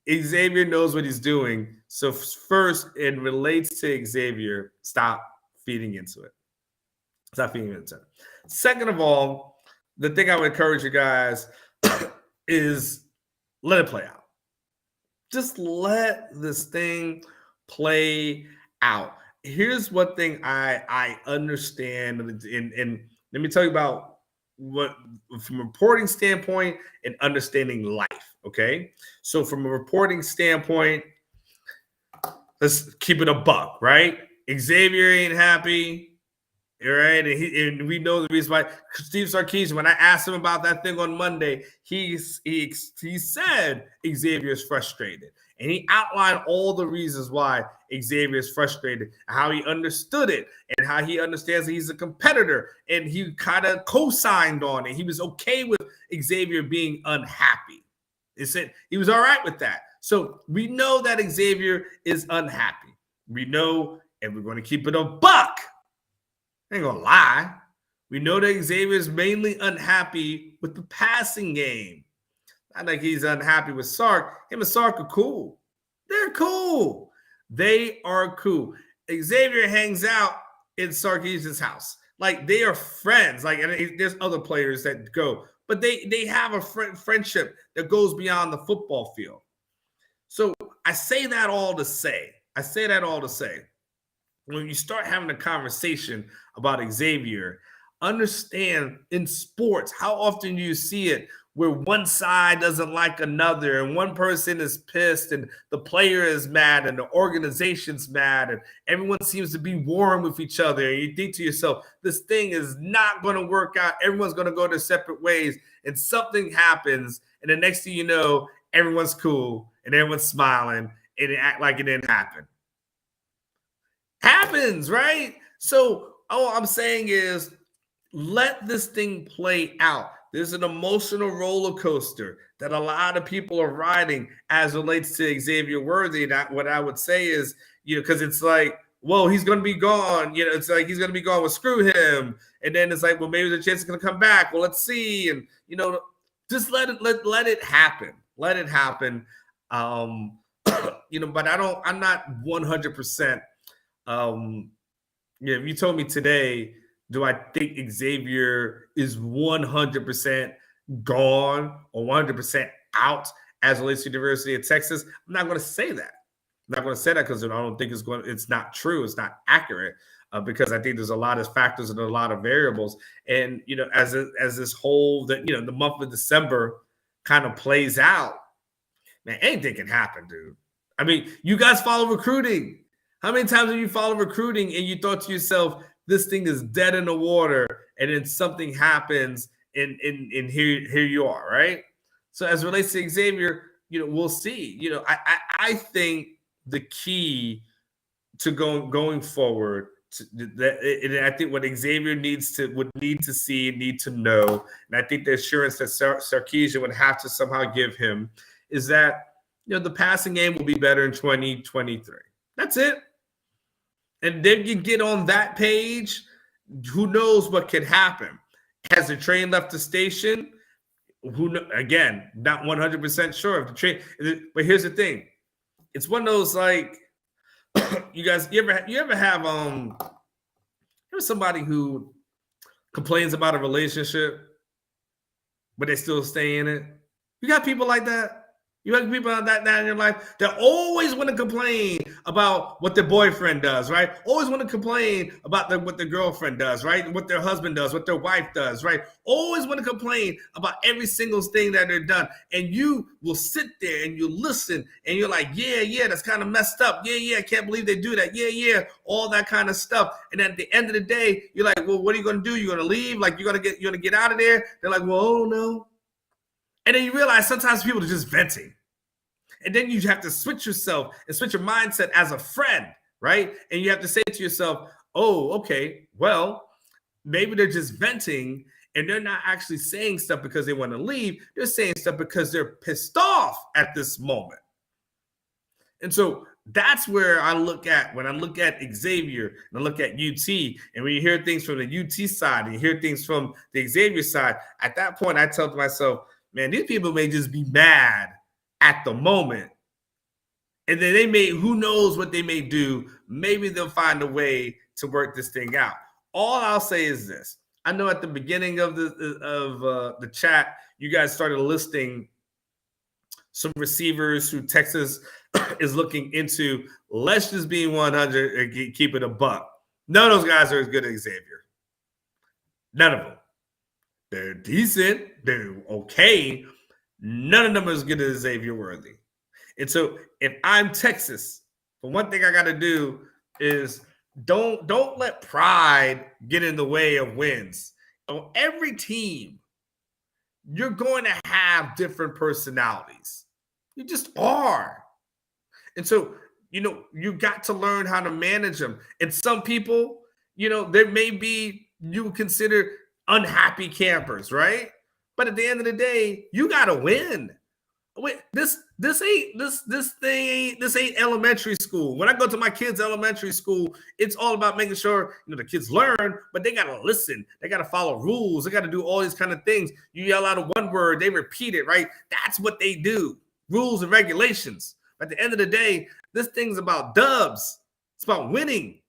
S1: Xavier knows what he's doing. So first, it relates to Xavier. Stop feeding into it. Stop feeding into it. Second of all, the thing I would encourage you guys is let it play out. Just let this thing play out. Here's one thing I understand, and let me tell you about what from a reporting standpoint and understanding life. Okay, so from a reporting standpoint, let's keep it a buck, right? Xavier ain't happy. All right, and we know the reason why. Steve Sarkisian, when I asked him about that thing on Monday, he said Xavier is frustrated, and he outlined all the reasons why Xavier is frustrated, how he understood it, and how he understands that he's a competitor, and he kind of co-signed on it. He was okay with Xavier being unhappy. He said he was all right with that. So we know that Xavier is unhappy. We know, and we're going to keep it a buck. I ain't gonna lie. We know that Xavier is mainly unhappy with the passing game. Not like he's unhappy with Sark. Him and Sark are cool. They're cool. They are cool. Xavier hangs out in Sarkisian's house. Like, they are friends. Like, and there's other players that go. But they have a friendship that goes beyond the football field. So I say that all to say, when you start having a conversation about Xavier, understand in sports, how often do you see it where one side doesn't like another and one person is pissed and the player is mad and the organization's mad and everyone seems to be warm with each other. And you think to yourself, this thing is not going to work out. Everyone's going to go their separate ways, and something happens. And the next thing you know, everyone's cool and everyone's smiling and it act like it didn't happen. Happens, right? So all I'm saying is let this thing play out. There's an emotional roller coaster that a lot of people are riding as relates to Xavier Worthy. And what I would say is, because it's like, well, he's going to be gone. It's like he's going to be gone. Well, screw him. And then it's like, well, maybe the chance is going to come back. Well, let's see. And, just let it happen. Let it happen. But I'm not 100%. If you told me today, do I think Xavier is 100% gone or 100% out as it relates to the University of Texas? I'm not going to say that. I'm not going to say that because I don't think it's not true. It's not accurate because I think there's a lot of factors and a lot of variables. And, as this whole, the month of December kind of plays out, man, anything can happen, dude. I mean, you guys follow recruiting. How many times have you followed recruiting and you thought to yourself, this thing is dead in the water, and then something happens and here you are, right? So as it relates to Xavier, we'll see. I think the key to going forward, I think what Xavier would need to see, need to know, and I think the assurance that Sarkisian would have to somehow give him is that the passing game will be better in 2023. That's it. And then you get on that page, who knows what could happen? Has the train left the station? Again, not 100% sure if the train. But here's the thing: it's one of those like you guys. You ever have somebody who complains about a relationship, but they still stay in it? You got people like that. You have people like that in your life that always want to complain about what their boyfriend does, right? Always want to complain about what their girlfriend does, right? What their husband does, what their wife does, right? Always want to complain about every single thing that they're done. And you will sit there and you listen and you're like, yeah, that's kind of messed up. Yeah, I can't believe they do that. Yeah, all that kind of stuff. And at the end of the day, you're like, well, what are you going to do? You're going to leave? Like, you're going to get out of there? They're like, well, oh, no. And then you realize sometimes people are just venting. And then you have to switch yourself and switch your mindset as a friend, right? And you have to say to yourself, oh, okay, well, maybe they're just venting and they're not actually saying stuff because they want to leave. They're saying stuff because they're pissed off at this moment. And so that's where I look at when I look at Xavier and I look at UT. And when you hear things from the UT side and you hear things from the Xavier side, at that point, I tell myself, man, these people may just be mad at the moment. And then who knows what they may do. Maybe they'll find a way to work this thing out. All I'll say is this. I know at the beginning of the chat, you guys started listing some receivers who Texas is looking into. Let's just be 100 and keep it a buck. None of those guys are as good as Xavier. None of them. They're decent. They're okay. None of them are as good as Xavier Worthy. And so if I'm Texas, the one thing I got to do is don't let pride get in the way of wins. On every team, you're going to have different personalities. You just are. And so, you got to learn how to manage them. And some people, there may be, you would consider unhappy campers, right? But at the end of the day, you got to win. Wait, this ain't elementary school. When I go to my kids' elementary school, it's all about making sure the kids learn, but they gotta listen. They gotta follow rules. They gotta do all these kind of things. You yell out one word, they repeat it, right? That's what they do. Rules and regulations. But at the end of the day, this thing's about dubs. It's about winning.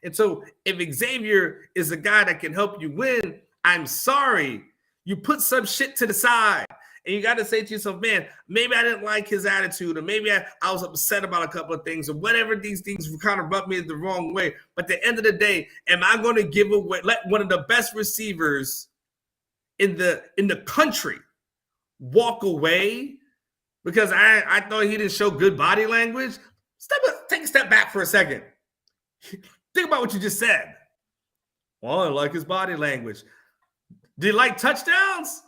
S1: And so if Xavier is a guy that can help you win, I'm sorry. You put some shit to the side. And you got to say to yourself, man, maybe I didn't like his attitude, or maybe I was upset about a couple of things, or whatever these things kind of rubbed me the wrong way. But at the end of the day, am I going to let one of the best receivers in the country walk away because I thought he didn't show good body language? Take a step back for a second. Think about what you just said. Well, I like his body language. Do you like touchdowns?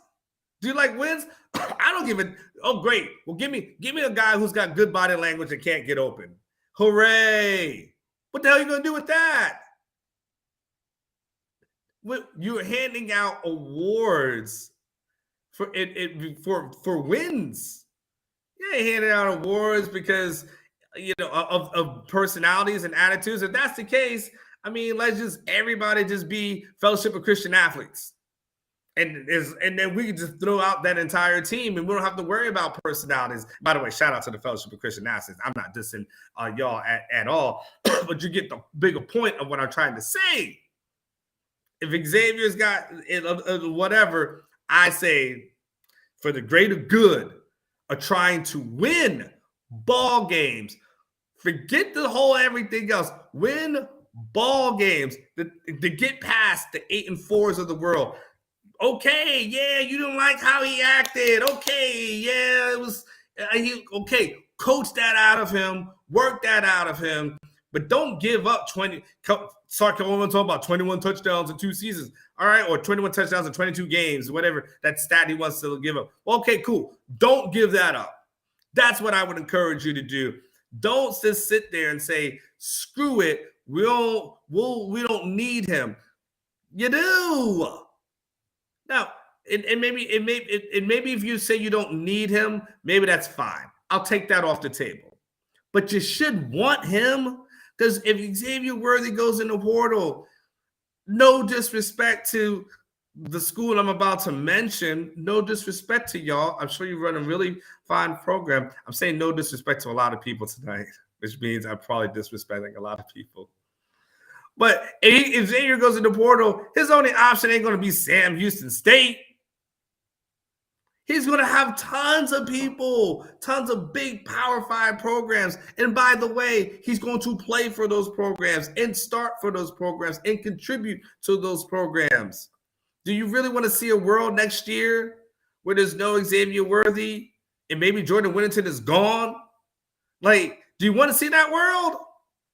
S1: Do you like wins? I don't give it. Oh, great. Well, give me a guy who's got good body language and can't get open. Hooray. What the hell are you going to do with that? You're handing out awards for wins. You ain't handing out awards because, of personalities and attitudes. If that's the case, I mean, let's everybody just be Fellowship of Christian Athletes. And then we can just throw out that entire team and we don't have to worry about personalities. By the way, shout out to the Fellowship of Christian Athletes. I'm not dissing y'all at all, but you get the bigger point of what I'm trying to say. If Xavier's got whatever, I say for the greater good of trying to win ball games, forget the whole everything else. Win ball games to get past the 8-4s of the world. Okay, yeah, you didn't like how he acted. Okay, yeah, it was okay. Coach that out of him, work that out of him, but don't give up 20. Sorry, I want to talk about 21 touchdowns in 2 seasons. All right, or 21 touchdowns in 22 games, whatever that stat he wants to give up. Okay, cool. Don't give that up. That's what I would encourage you to do. Don't just sit there and say, "Screw it. We don't need him." You do. Now, and maybe if you say you don't need him, maybe that's fine. I'll take that off the table. But you should want him, because if Xavier Worthy goes in the portal, no disrespect to the school I'm about to mention, no disrespect to y'all. I'm sure you run a really fine program. I'm saying no disrespect to a lot of people tonight, which means I'm probably disrespecting a lot of people. But if Xavier goes in the portal, his only option ain't going to be Sam Houston State. He's going to have tons of people, tons of big Power 5 programs. And by the way, he's going to play for those programs and start for those programs and contribute to those programs. Do you really want to see a world next year where there's no Xavier Worthy and maybe Jordan Whittington is gone? Like, do you want to see that world?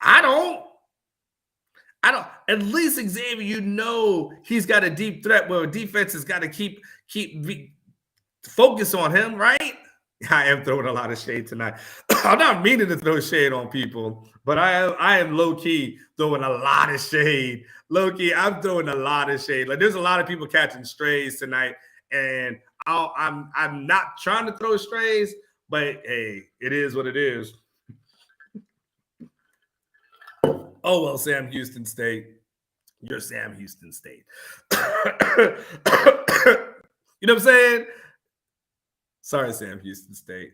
S1: I don't. At least Xavier, he's got a deep threat where defense has got to keep focus on him, right? I am throwing a lot of shade tonight. I'm not meaning to throw shade on people, but I am low-key throwing a lot of shade. Low-key, I'm throwing a lot of shade. Like, there's a lot of people catching strays tonight, and I'm not trying to throw strays, but hey, it is what it is. Oh, well, Sam Houston State. You're Sam Houston State. You know what I'm saying? Sorry, Sam Houston State.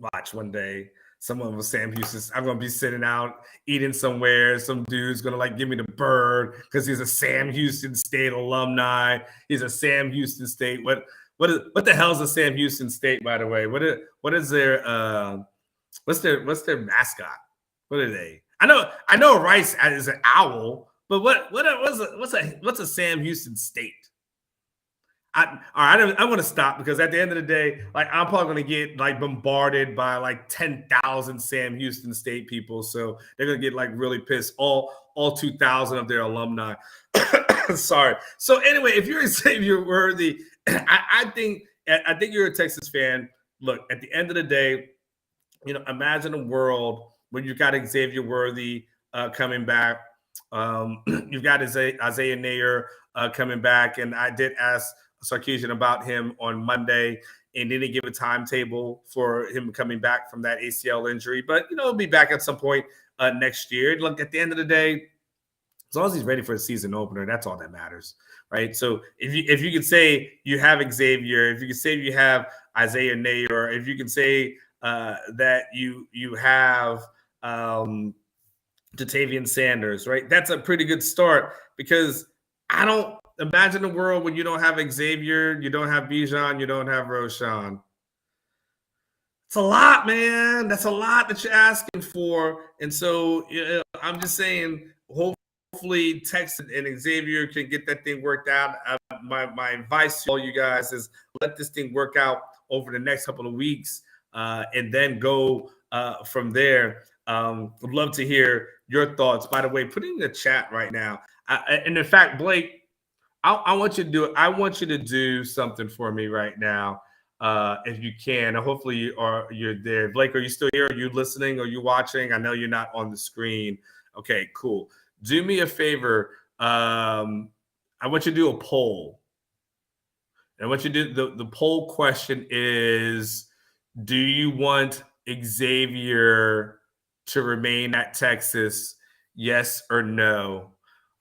S1: Watch one day. Someone with Sam Houston. I'm going to be sitting out eating somewhere. Some dude's going to like give me the bird because he's a Sam Houston State alumni. He's a Sam Houston State. What the hell is a Sam Houston State, by the way? What is their what's their mascot? What are they? I know Rice is an owl, but what's a Sam Houston State? I'm going to stop because at the end of the day, like I'm probably going to get like bombarded by like 10,000 Sam Houston State people. So they're going to get like really pissed. All 2,000 of their alumni. Sorry. So anyway, if you're a Xavier Worthy, I think you're a Texas fan. Look, at the end of the day, imagine a world when you've got Xavier Worthy coming back. You've got Isaiah Nayer coming back, and I did ask Sarkisian about him on Monday, and didn't give a timetable for him coming back from that ACL injury. But he'll be back at some point next year. Look, at the end of the day, as long as he's ready for a season opener, that's all that matters, right? So if you could say you have Xavier, if you could say you have Isaiah Nayer, if you can say that you have Jatavian Sanders, right? That's a pretty good start, because I don't imagine a world when you don't have Xavier, you don't have Bijan, you don't have Roshan. It's a lot, man. That's a lot that you're asking for. And so I'm just saying, hopefully Texas and Xavier can get that thing worked out. My advice to all you guys is let this thing work out over the next couple of weeks and then go from there. Would love to hear your thoughts. By the way, put it in the chat right now. And in fact, Blake, I want you to do it. I want you to do something for me right now, if you can. Hopefully you're there. Blake, are you still here? Are you listening? Are you watching? I know you're not on the screen. Okay, cool. Do me a favor. I want you to do a poll. And what you do, the poll question is, do you want Xavier to remain at Texas? Yes or no?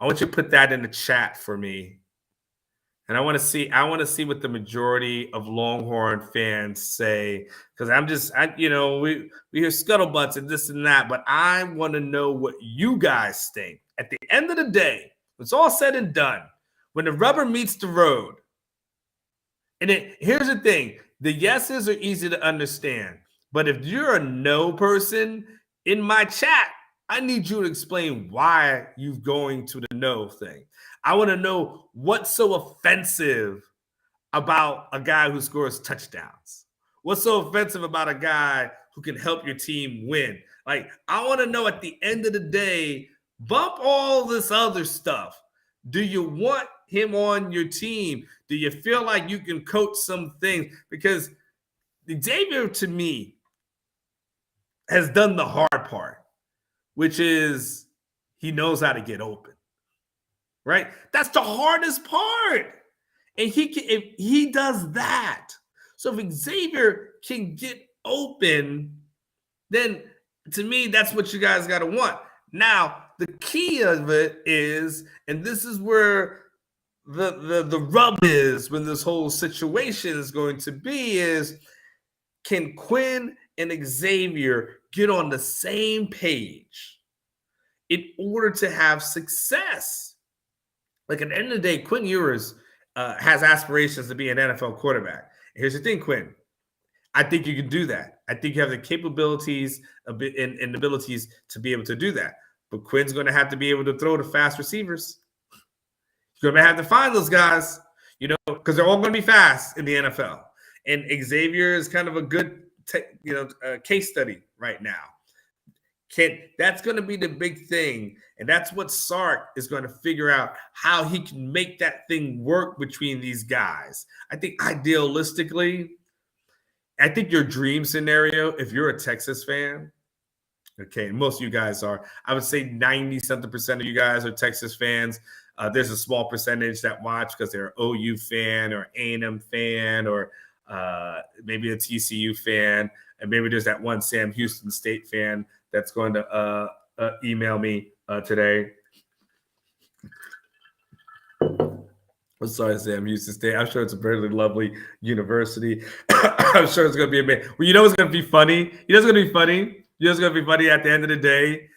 S1: I want you to put that in the chat for me. And I want to see what the majority of Longhorn fans say, because we hear scuttlebutts and this and that, but I want to know what you guys think. At the end of the day, it's all said and done. When the rubber meets the road, and here's the thing: the yeses are easy to understand, but if you're a no person in my chat, I need you to explain why you're going to the no thing. I want to know what's so offensive about a guy who scores touchdowns. What's so offensive about a guy who can help your team win? Like, I want to know at the end of the day, bump all this other stuff. Do you want him on your team? Do you feel like you can coach some things? Because Xavier, to me, has done the hard part, which is he knows how to get open, right? That's the hardest part. And if he does that, so if Xavier can get open, then to me, that's what you guys got to want. Now, the key of it is, and this is where the rub is when this whole situation is going to be, is can Quinn and Xavier get on the same page in order to have success? Like, at the end of the day, Quinn Ewers has aspirations to be an NFL quarterback. Here's the thing, Quinn. I think you can do that. I think you have the capabilities and abilities to be able to do that. But Quinn's going to have to be able to throw to fast receivers. You're going to have to find those guys, because they're all going to be fast in the NFL. And Xavier is kind of a good, case study right now. That's going to be the big thing. And that's what Sark is going to figure out, how he can make that thing work between these guys. I think idealistically, I think your dream scenario, if you're a Texas fan, okay, most of you guys are, I would say 90-something% of you guys are Texas fans. There's a small percentage that watch because they're an OU fan or A&M fan or maybe a TCU fan. And maybe there's that one Sam Houston State fan that's going to email me today. I'm sorry, Sam Houston State. I'm sure it's a very lovely university. I'm sure it's going to be amazing. Well, it's going to be funny. It's going to be funny. It's going to be funny at the end of the day.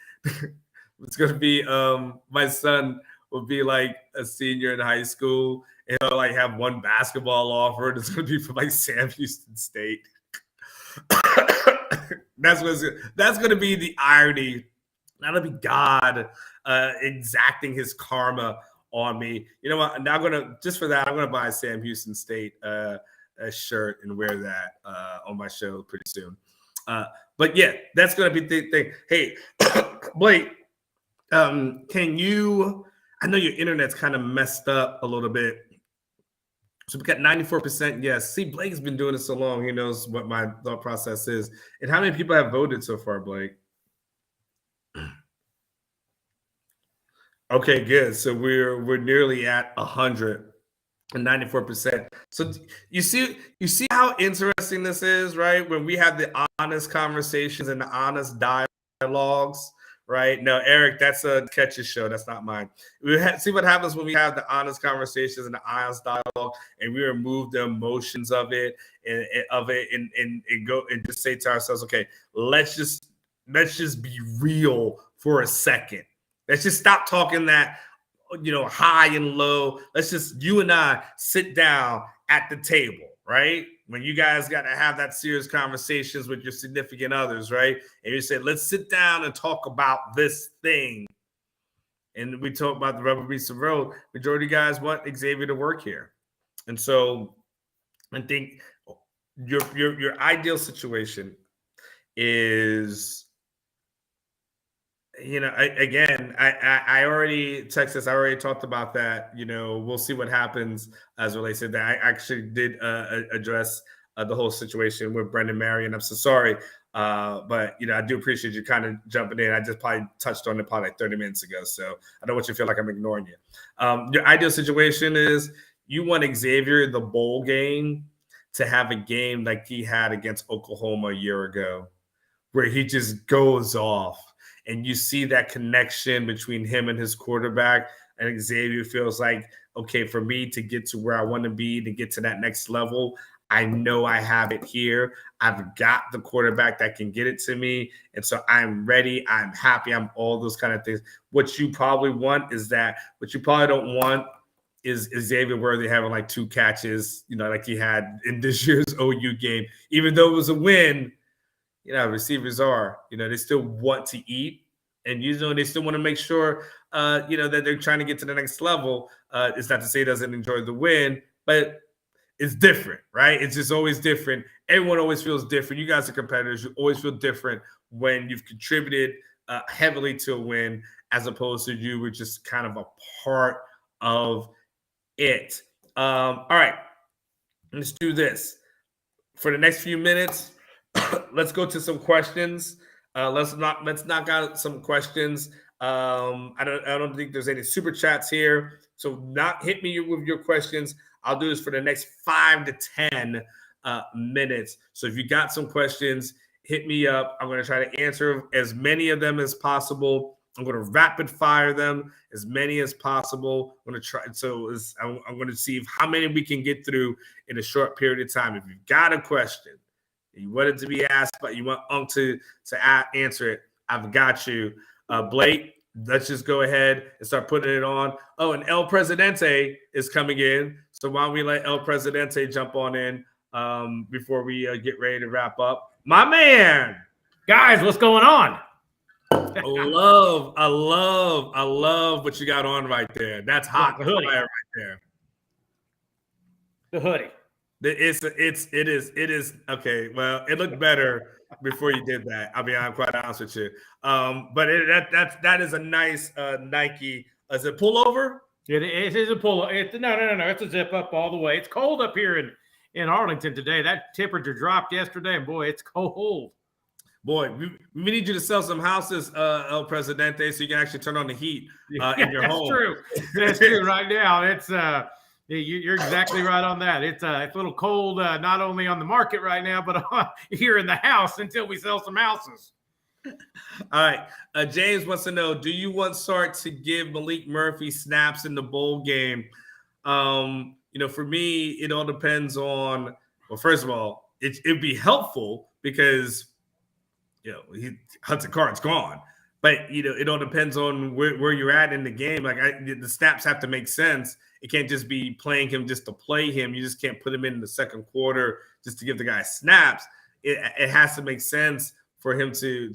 S1: It's going to be my son will be like a senior in high school, and he'll like have one basketball offer, and it's going to be from like Sam Houston State. That's going to be the irony. That'll be God exacting his karma on me. You know what? Now I'm going to buy a Sam Houston State a shirt and wear that on my show pretty soon. But yeah, that's going to be the thing. Hey, Blake, can you? I know your internet's kind of messed up a little bit. So we got 94% yes. See, Blake's been doing it so long, he knows what my thought process is. And how many people have voted so far, Blake? Okay, good. So we're nearly at 194%. So you see how interesting this is, right? When we have the honest conversations and the honest dialogues. Right? No, Eric, that's a Ketchum show. That's not mine. See what happens when we have the honest conversations and the honest dialogue, and we remove the emotions of it and go and just say to ourselves, okay, let's just be real for a second. Let's just stop talking that, high and low. Let's just, you and I, sit down at the table, right? When you guys got to have that serious conversations with your significant others, right? And you say, let's sit down and talk about this thing. And we talk about the rubber meets the road. Majority of guys want Xavier to work here. And so I think your ideal situation is, I already talked about that. We'll see what happens as relates to that. I actually did address the whole situation with Brendan Marion. I'm so sorry. But I do appreciate you kind of jumping in. I just probably touched on it probably like 30 minutes ago. So I don't want you to feel like I'm ignoring you. Your ideal situation is you want Xavier, the bowl game, to have a game like he had against Oklahoma a year ago, where he just goes off. And you see that connection between him and his quarterback, and Xavier feels like, okay, for me to get to where I want to be, to get to that next level, I know I have it here. I've got the quarterback that can get it to me. And so I'm ready. I'm happy. I'm all those kind of things. What you probably want is that. What you probably don't want is Xavier Worthy having like 2 catches, like he had in this year's OU game. Even though it was a win, receivers are, they still want to eat, and they still want to make sure, that they're trying to get to the next level. It's not to say he doesn't enjoy the win, but it's different, right? It's just always different. Everyone always feels different. You guys are competitors. You always feel different when you've contributed heavily to a win, as opposed to you were just kind of a part of it. All right, let's do this for the next few minutes. Let's go to some questions. Let's knock out some questions. I don't think there's any super chats here, so not hit me with your questions. I'll do this for the next 5 to 10 minutes. So if you got some questions, hit me up. I'm going to try to answer as many of them as possible. I'm going to rapid fire them as many as possible. I'm going to try. I'm going to see how many we can get through in a short period of time. If you've got a question, you want it to be asked, but you want to answer it, I've got you. Blake, let's just go ahead and start putting it on. Oh, and El Presidente is coming in. So why don't we let El Presidente jump on in before we get ready to wrap up? My man.
S3: Guys, what's going on?
S1: I love what you got on right there. That's hot
S3: the hoodie
S1: right there.
S3: The hoodie.
S1: It is okay. Well, it looked better before you did that. I mean, I'm quite honest with you. But that is a nice Nike. Is it pullover?
S3: It is a pullover. No. It's a zip up all the way. It's cold up here in Arlington today. That temperature dropped yesterday, and boy, it's cold.
S1: Boy, we need you to sell some houses, El Presidente, so you can actually turn on the heat in your home.
S3: True. That's true. Right now, it's you're exactly right on that. It's a little cold, not only on the market right now, but here in the house until we sell some houses.
S1: All right. James wants to know, do you want Sark to give Malik Murphy snaps in the bowl game? For me, it all depends on, well, first of all, it'd be helpful because Hudson Card's gone. But, it all depends on where you're at in the game. Like, the snaps have to make sense. It can't just be playing him just to play him. You just can't put him in the second quarter just to give the guy snaps. It has to make sense for him to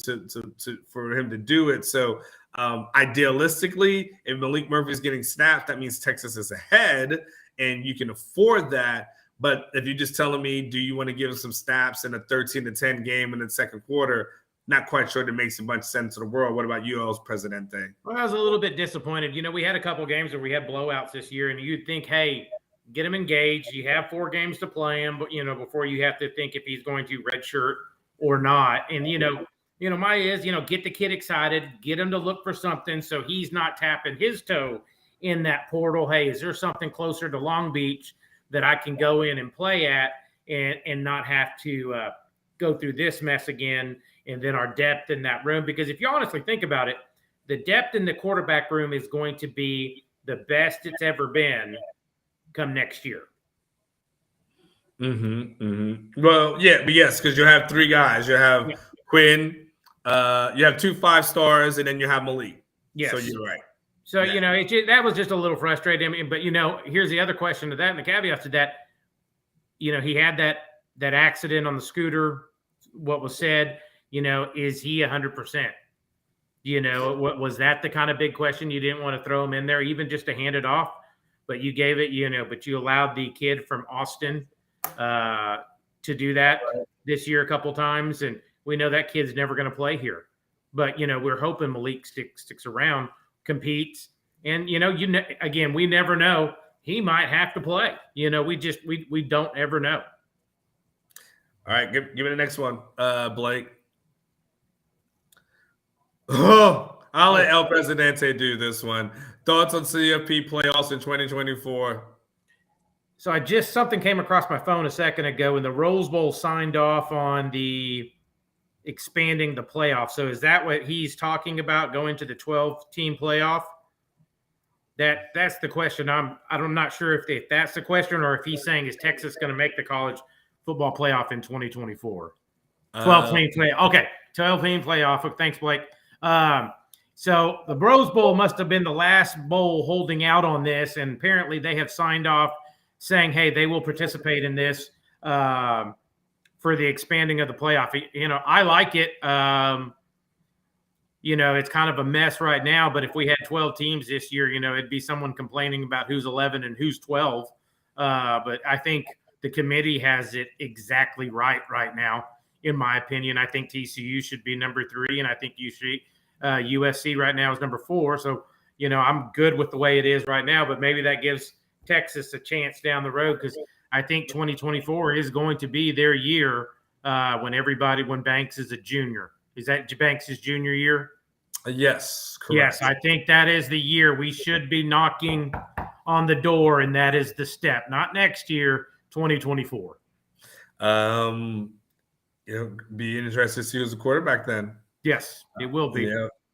S1: do it. So, idealistically, if Malik Murphy is getting snaps, that means Texas is ahead, and you can afford that. But if you're just telling me, do you want to give him some snaps in a 13-10 game in the second quarter? Not quite sure that makes a bunch of sense to the world. What about you, El Presidente?
S3: Well, I was a little bit disappointed. We had a couple games where we had blowouts this year, and you'd think, hey, get him engaged. You have 4 games to play him, but before you have to think if he's going to redshirt or not. And my is, get the kid excited, get him to look for something so he's not tapping his toe in that portal. Hey, is there something closer to Long Beach that I can go in and play at and not have to go through this mess again? And then our depth in that room, because if you honestly think about it, the depth in the quarterback room is going to be the best it's ever been come next year.
S1: Well, yeah, but yes, because you have 3 guys. You have Quinn, you have 2 5-stars, and then you have Malik.
S3: Yes.
S1: So you're right.
S3: So, that was just a little frustrating. But, here's the other question to that and the caveat to that. He had that accident on the scooter, what was said. Is he 100%? What was that the kind of big question? You didn't want to throw him in there, even just to hand it off, but you gave it, but you allowed the kid from Austin to do that this year a couple times. And we know that kid's never going to play here, but, we're hoping Malik sticks around, competes. And, again, we never know. He might have to play. We don't ever know.
S1: All right. Give me the next one, Blake. Oh, I'll let El Presidente do this one. Thoughts on CFP playoffs in 2024?
S3: So something came across my phone a second ago, and the Rose Bowl signed off on the expanding the playoff. So is that what he's talking about, going to the 12-team playoff? That's the question. I'm not sure if that's the question or if he's saying is Texas going to make the college football playoff in 2024? 12-team playoff. Okay, 12-team playoff. Thanks, Blake. So the Rose Bowl must have been the last bowl holding out on this, and apparently they have signed off saying, hey, they will participate in this for the expanding of the playoff. I like it. It's kind of a mess right now, but if we had 12 teams this year, it'd be someone complaining about who's 11 and who's 12. But I think the committee has it exactly right now. In my opinion, I think TCU should be number 3, and I think USC right now is number 4. So, I'm good with the way it is right now, but maybe that gives Texas a chance down the road, because I think 2024 is going to be their year when Banks is a junior. Is that Banks' junior year?
S1: Yes, correct.
S3: Yes, I think that is the year we should be knocking on the door, and that is the step. Not next year, 2024.
S1: Be interested to see who's the quarterback then.
S3: Yes, it will be.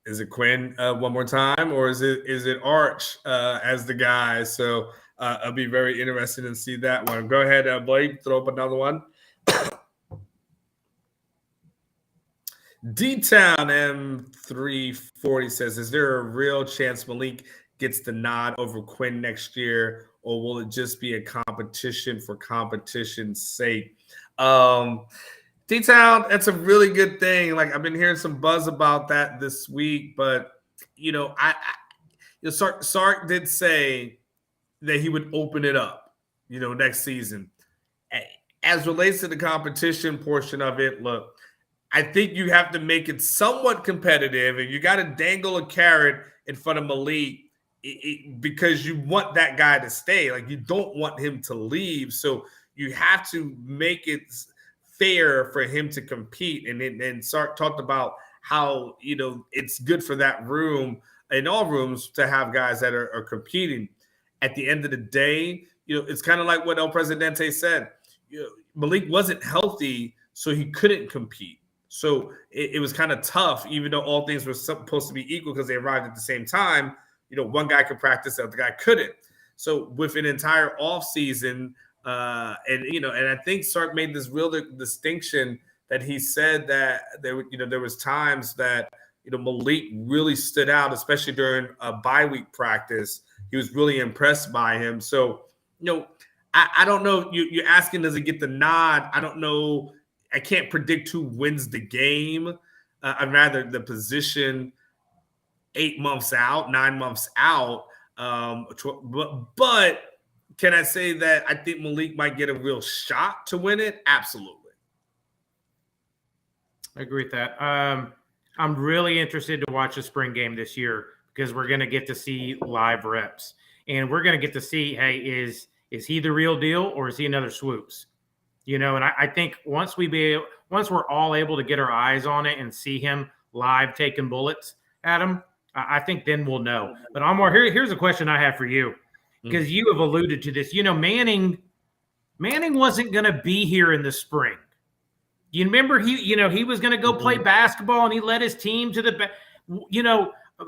S1: Is it Quinn one more time, or is it Arch as the guy? So I'll be very interested in see that one. Go ahead, Blake, throw up another one. D-Town M340 says, is there a real chance Malik gets the nod over Quinn next year, or will it just be a competition for competition's sake? D-Town, that's a really good thing. Like, I've been hearing some buzz about that this week, but Sark did say that he would open it up, next season. As relates to the competition portion of it, look, I think you have to make it somewhat competitive, and you got to dangle a carrot in front of Malik because you want that guy to stay. Like, you don't want him to leave. So you have to make it fair for him to compete. And Sark talked about how, it's good for that room, in all rooms, to have guys that are competing. At the end of the day, it's kind of like what El Presidente said. Malik wasn't healthy, so he couldn't compete. So it was kind of tough, even though all things were supposed to be equal because they arrived at the same time. One guy could practice, the other guy couldn't. So with an entire offseason, and I think Sark made this real distinction that he said that there was times that Malik really stood out, especially during a bye week practice. He was really impressed by him. So I don't know. You're asking, does he get the nod? I don't know. I can't predict who wins the game. I'd rather the position 8 months out, 9 months out. But can I say that I think Malik might get a real shot to win it? Absolutely.
S3: I agree with that. I'm really interested to watch the spring game this year because we're going to get to see live reps. And we're going to get to see, hey, is he the real deal or is he another Swoops? And I think once we're all able to get our eyes on it and see him live taking bullets at him, I think then we'll know. But Anwar, here's a question I have for you, because you have alluded to this. Manning wasn't going to be here in the spring. You remember he was going to go play basketball and he led his team to the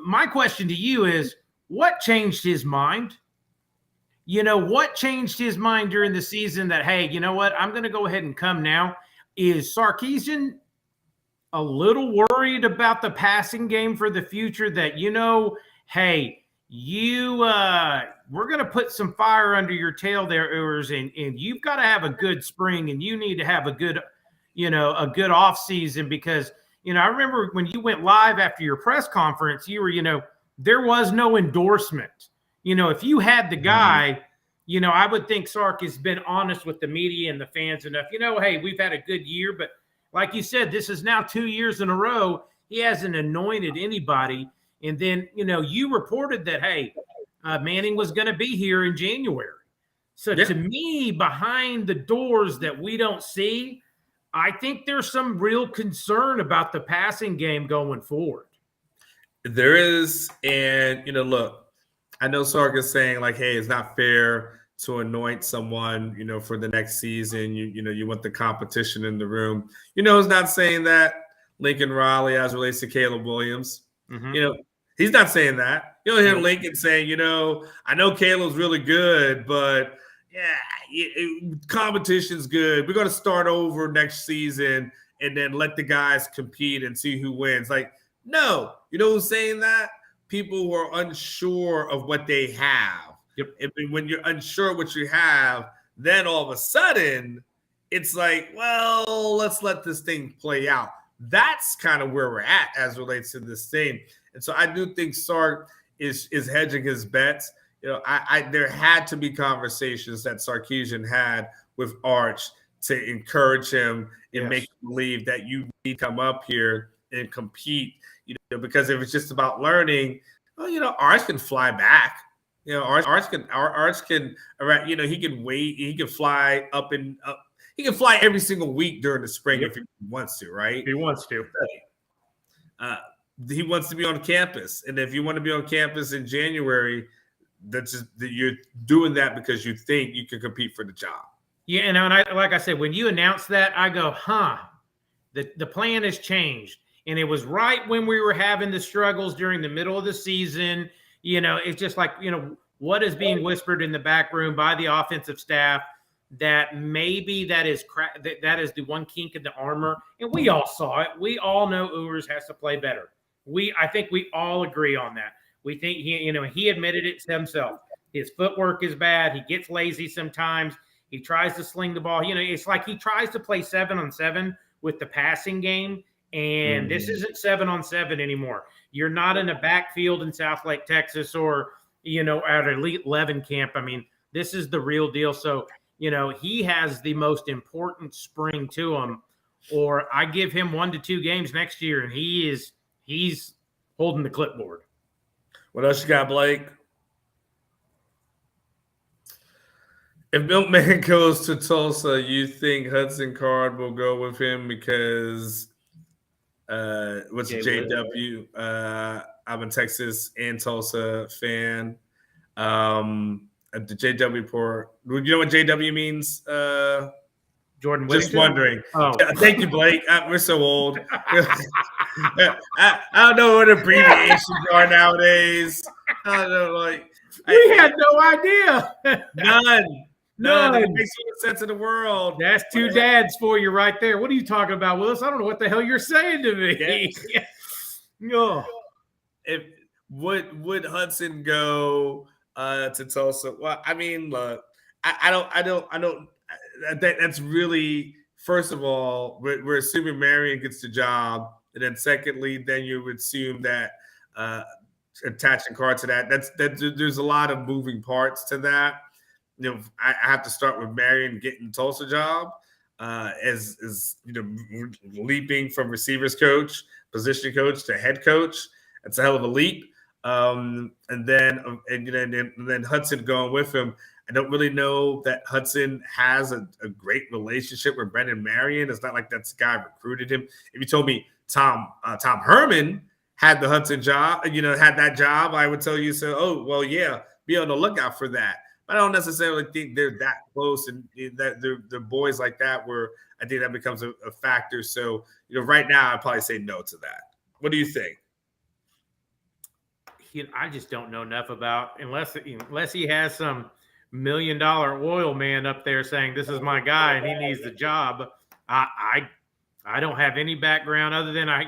S3: my question to you is, what changed his mind? What changed his mind during the season that, hey, you know what, I'm going to go ahead and come now? Is Sarkisian a little worried about the passing game for the future that, hey, we're going to put some fire under your tail there, Ewers, and you've got to have a good spring and you need to have a good off season because, I remember when you went live after your press conference, you were, there was no endorsement. If you had the guy, I would think Sark has been honest with the media and the fans enough. Hey, we've had a good year, but like you said, this is now 2 years in a row. He hasn't anointed anybody. And then, you reported that, hey, Manning was going to be here in January. So to me, behind the doors that we don't see, I think there's some real concern about the passing game going forward.
S1: There is. And, look, I know Sark is saying like, hey, it's not fair to anoint someone, for the next season. You want the competition in the room. Who's not saying that? Lincoln Riley as relates to Caleb Williams. Mm-hmm. He's not saying that. You'll hear Lincoln saying, I know Caleb's really good, but competition's good. We're going to start over next season and then let the guys compete and see who wins. Like, no, who's saying that? People who are unsure of what they have. Yep. And when you're unsure of what you have, then all of a sudden it's like, well, let's let this thing play out. That's kind of where we're at as relates to this thing. And so I do think Sark is hedging his bets. There had to be conversations that Sarkisian had with Arch to encourage him and make him believe that you need to come up here and compete. Because if it's just about learning, well, Arch can fly back. Arch can, he can wait. He can fly up and up. He can fly every single week during the spring if he wants to, right?
S3: If he wants to.
S1: He wants to be on campus. And if you want to be on campus in January, you're doing that because you think you can compete for the job.
S3: Yeah, and like I said, when you announced that, I go, the plan has changed. And it was right when we were having the struggles during the middle of the season. It's just like, what is being whispered in the back room by the offensive staff that maybe that is the one kink in the armor. And we all saw it. We all know Ewers has to play better. I think we all agree on that. We think he admitted it himself. His footwork is bad. He gets lazy sometimes. He tries to sling the ball. It's like he tries to play 7-on-7 with the passing game, and this isn't 7-on-7 anymore. You're not in a backfield in Southlake, Texas, or, at Elite 11 camp. I mean, this is the real deal. So, he has the most important spring to him, or I give him 1 to 2 games next year, and he's holding the clipboard.
S1: What else you got, Blake? If Milkman goes to Tulsa, you think Hudson Card will go with him because what's JW? I'm a Texas and Tulsa fan. The JW port. You know what JW means?
S3: Jordan
S1: Just
S3: Whittington?
S1: wondering.
S3: Oh.
S1: Thank you, Blake. We're so old. I don't know what abbreviations are nowadays. I don't know,
S3: we had no idea.
S1: None. It makes all the sense in the world.
S3: That's 2 dads for you right there. What are you talking about, Willis? I don't know what the hell you're saying to me. No.
S1: If would Hudson go to Tulsa? Well, I mean, look, I don't. That's really, first of all, we're assuming Marion gets the job, and then secondly, then you would assume that attaching Card to that. There's a lot of moving parts to that. I have to start with Marion getting Tulsa job as leaping from receivers coach, position coach to head coach. That's a hell of a leap. And then Hudson going with him. I don't really know that Hudson has a great relationship with Brendan Marion. It's not like that's the guy recruited him. If you told me Tom Herman had the Hudson job, had that job, I would tell you, yeah, be on the lookout for that. But I don't necessarily think they're that close, and that they're boys like that where I think that becomes a factor. So, right now I'd probably say no to that. What do you think?
S3: I just don't know enough about, unless he has some $1 million oil man up there saying this is my guy and he needs the job. I don't have any background other than I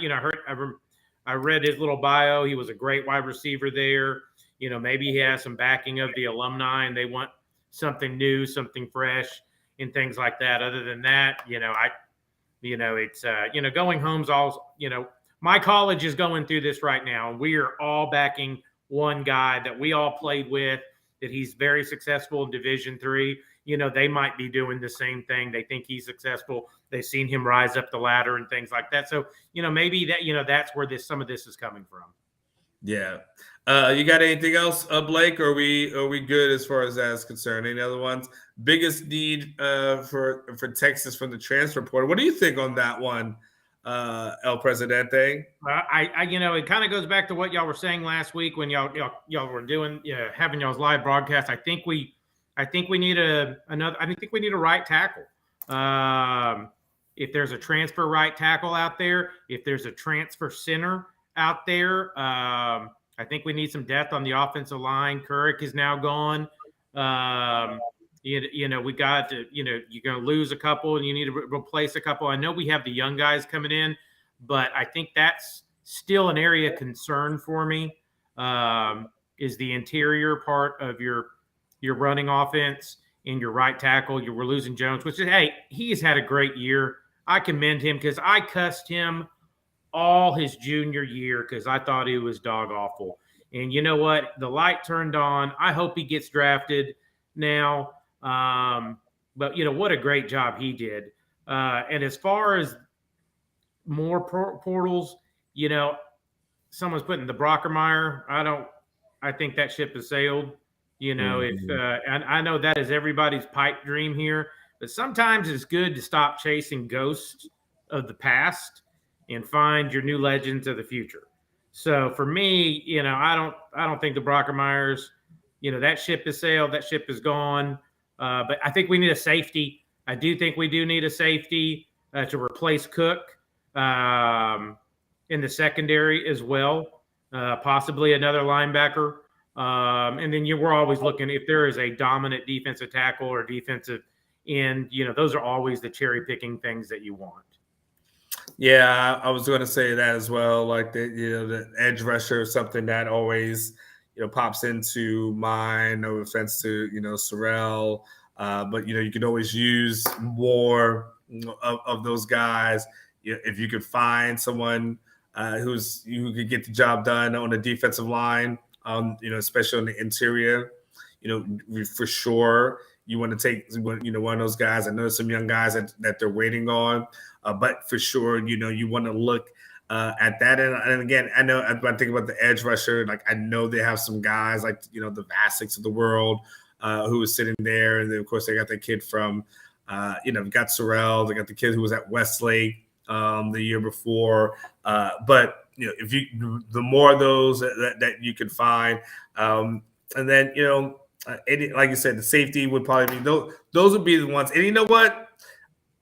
S3: read his little bio. He was a great wide receiver there. Maybe he has some backing of the alumni and they want something new, something fresh, and things like that. Other than that, it's going home's all. My college is going through this right now, and we are all backing one guy that we all played with, that he's very successful in Division III. They might be doing the same thing. They think he's successful. They've seen him rise up the ladder and things like that. So, maybe that, that's where some of this is coming from.
S1: Yeah. You got anything else, Blake? Or are we good as far as that is concerned? Any other ones? Biggest need for Texas from the transfer portal. What do you think on that one, El Presidente?
S3: It kind of goes back to what y'all were saying last week when y'all were doing having y'all's live broadcast. I think we need a right tackle. If there's a transfer right tackle out there, if there's a transfer center out there, I think we need some depth on the offensive line. Couric is now gone. We got to, you're going to lose a couple and you need to replace a couple. I know we have the young guys coming in, but I think that's still an area of concern for me, is the interior part of your running offense and your right tackle. We're losing Jones, which is, hey, he's had a great year. I commend him because I cussed him all his junior year because I thought he was dog awful. And you know what? The light turned on. I hope he gets drafted now. But what a great job he did. And as far as more portals, someone's putting the Brockermeyer. I think that ship has sailed. And I know that is everybody's pipe dream here, but sometimes it's good to stop chasing ghosts of the past and find your new legends of the future. So for me, I don't think the Brockermeyers, that ship has sailed, that ship is gone. But I think we need a safety. I do think we do need a safety to replace Cook in the secondary as well, possibly another linebacker. And then we're always looking, if there is a dominant defensive tackle or defensive end, those are always the cherry picking things that you want. Yeah,
S1: I was going to say that as well. Like the edge rusher is something that always, pops into mind. No offense to, Sorrell, but, you could always use more of those guys. If you could find someone who could get the job done on the defensive line, especially on the interior, for sure. You want to take, one of those guys. I know some young guys that they're waiting on, but for sure, you want to look at that. And again, I know when I think about the edge rusher, like I know they have some guys like, the Vasics of the world who was sitting there. And then, of course, they got the kid from, got Sorrell. They got the kid who was at Westlake the year before. But, if the more of those that you can find, and then, like you said, the safety would probably be those would be the ones. And you know what?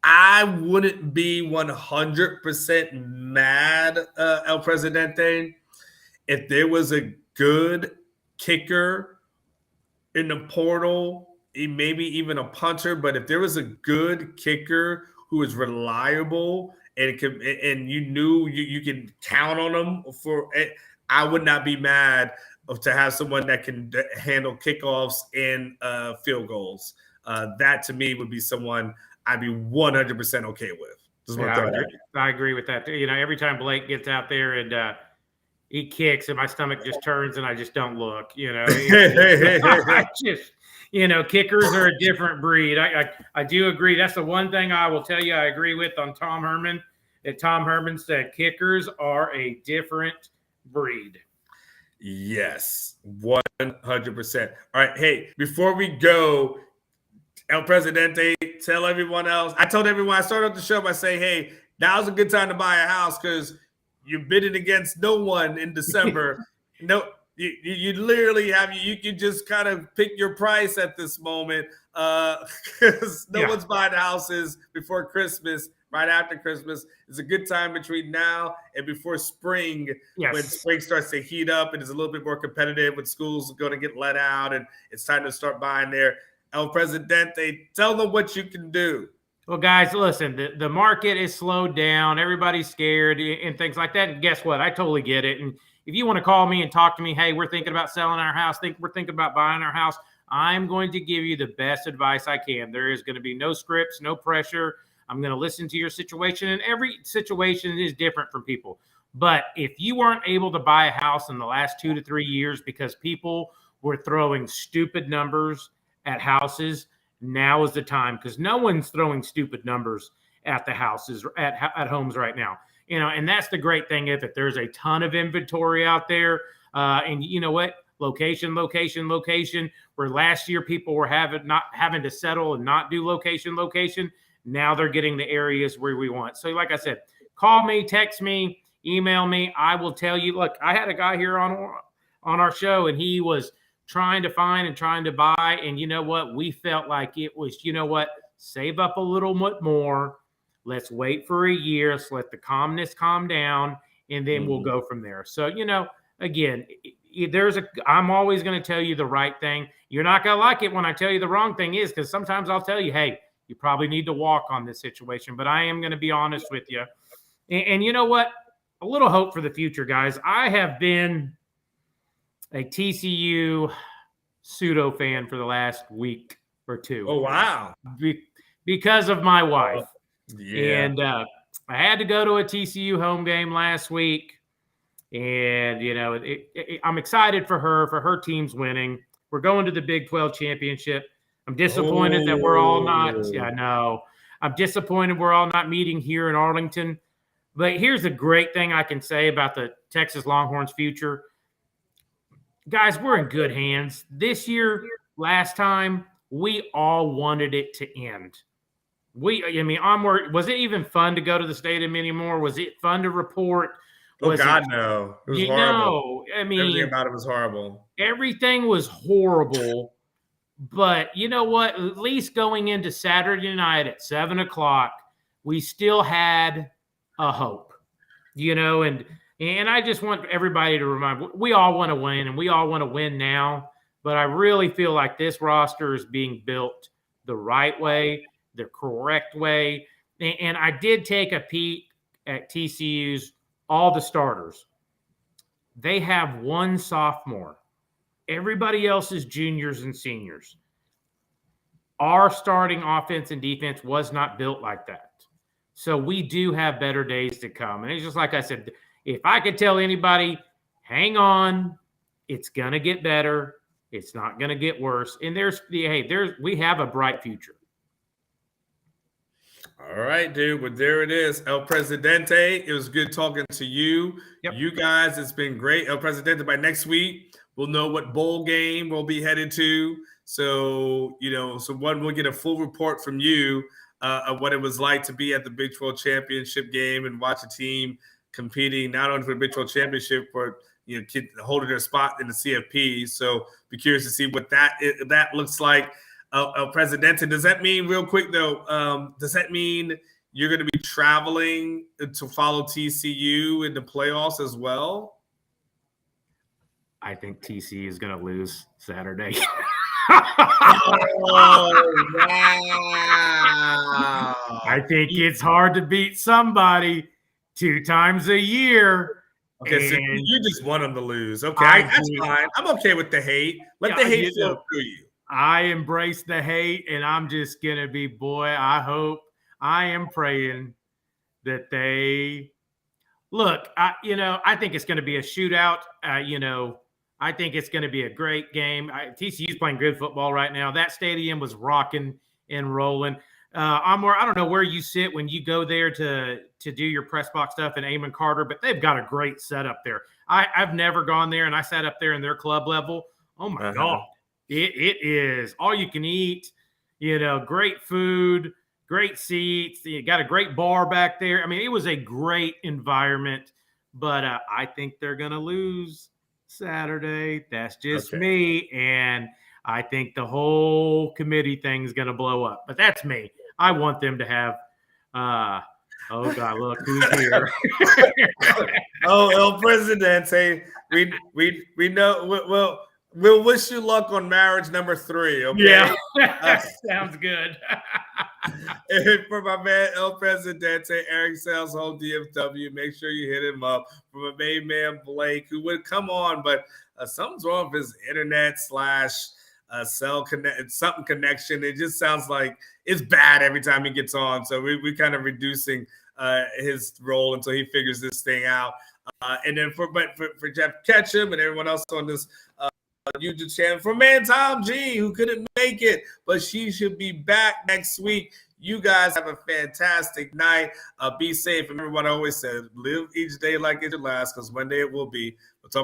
S1: I wouldn't be 100% mad, El Presidente, if there was a good kicker in the portal, maybe even a punter. But if there was a good kicker who is reliable and you knew you can count on them for it, I would not be mad to have someone that can handle kickoffs and field goals. That to me would be someone I'd be 100% okay with.
S3: I agree with that. Every time Blake gets out there and he kicks, and my stomach just turns, and I just don't look. I just, kickers are a different breed. I do agree. That's the one thing I will tell you I agree with on Tom Herman. That Tom Herman said kickers are a different breed.
S1: Yes, 100%. All right, hey, before we go, El Presidente, tell everyone else. I told everyone, I started off the show by saying, hey, now's a good time to buy a house because you're bidding against no one in December. No, you literally you can just kind of pick your price at this moment because no one's buying houses before Christmas. Right after Christmas is a good time between now and before spring, when spring starts to heat up and is a little bit more competitive, when schools are going to get let out and it's time to start buying there. El Presidente, tell them what you can do.
S3: Well, guys, listen, the market is slowed down. Everybody's scared and things like that. And guess what? I totally get it. And if you want to call me and talk to me, hey, we're thinking about selling our house, we're thinking about buying our house, I'm going to give you the best advice I can. There is going to be no scripts, no pressure. I'm going to listen to your situation, and every situation is different from people. But if you weren't able to buy a house in the last 2 to 3 years because people were throwing stupid numbers at houses, now is the time, because no one's throwing stupid numbers at the houses, at homes right now. And that's the great thing, if there's a ton of inventory out there, and you know what? Location, where last year people were not having to settle and not do location. Now they're getting the areas where we want. So like I said, call me, text me, email me. I will tell you, look, I had a guy here on our show, and he was trying to find and trying to buy. And you know what? We felt like it was, save up a little bit more. Let's wait for a year. Let's let the calmness calm down, and then we'll go from there. So, again, I'm always going to tell you the right thing. You're not going to like it when I tell you the wrong thing is, because sometimes I'll tell you, hey, you probably need to walk on this situation, but I am going to be honest with you. And you know what? A little hope for the future, guys. I have been a TCU pseudo fan for the last week or two.
S1: Oh, wow.
S3: Because of my wife.
S1: Yeah.
S3: And I had to go to a TCU home game last week. And, I'm excited for her team's winning. We're going to the Big 12 championship. I'm disappointed that we're all not. Yeah, I know. I'm disappointed we're all not meeting here in Arlington. But here's the great thing I can say about the Texas Longhorns' future. Guys, we're in good hands. This year, last time, we all wanted it to end. Was it even fun to go to the stadium anymore? Was it fun to report?
S1: No. It was horrible. Everything about it was horrible.
S3: Everything was horrible. But you know what? At least going into Saturday night at 7:00, we still had a hope, and I just want everybody to remember, we all want to win, and we all want to win now. But I really feel like this roster is being built the right way, the correct way. And I did take a peek at TCU's, all the starters. They have one sophomore Everybody else is juniors and seniors. Our starting offense and defense was not built like that. So we do have better days to come. And it's just like I said, if I could tell anybody, hang on, it's going to get better. It's not going to get worse. And we have a bright future.
S1: All right, dude. Well, there it is. El Presidente, it was good talking to you.
S3: Yep.
S1: You guys, it's been great. El Presidente, by next week, we'll know what bowl game we'll be headed to. So, we'll get a full report from you of what it was like to be at the Big 12 championship game and watch a team competing not only for the Big 12 championship, but holding their spot in the CFP. So, be curious to see what that looks like. El Presidente, does that mean, real quick though, does that mean you're going to be traveling to follow TCU in the playoffs as well?
S3: I think TCU is going to lose Saturday.
S1: Oh, wow.
S3: I think it's hard to beat somebody 2 times a year.
S1: Okay, so you just want them to lose. Okay, that's fine. I'm okay with the hate. Let the hate flow through you.
S3: I embrace the hate, and I'm just going to be, I am praying that they look. I think it's going to be a shootout. I think it's going to be a great game. TCU's playing good football right now. That stadium was rocking and rolling. I don't know where you sit when you go there to do your press box stuff in Amon Carter, but they've got a great setup there. I've never gone there, and I sat up there in their club level. Oh, my God. It is all you can eat, great food, great seats. You got a great bar back there. I mean, it was a great environment, but I think they're going to lose Saturday. That's just me. And I think the whole committee thing is going to blow up, but that's me. I want them to have, oh God, look who's here.
S1: El Presidente, we know, we'll wish you luck on marriage number 3, okay?
S3: Yeah, sounds good.
S1: And for my man, El Presidente, Eric Sales Home DFW, make sure you hit him up. For my main man, Blake, who would come on, but something's wrong with his internet / cell connection. It just sounds like it's bad every time he gets on. So we're kind of reducing his role until he figures this thing out. And then for Jeff Ketchum and everyone else on this YouTube channel, for man Tom G, who couldn't make it, but she should be back next week. You guys have a fantastic night. Be safe. Remember what I always said, live each day like it's your last, because one day it will be. We'll talk again.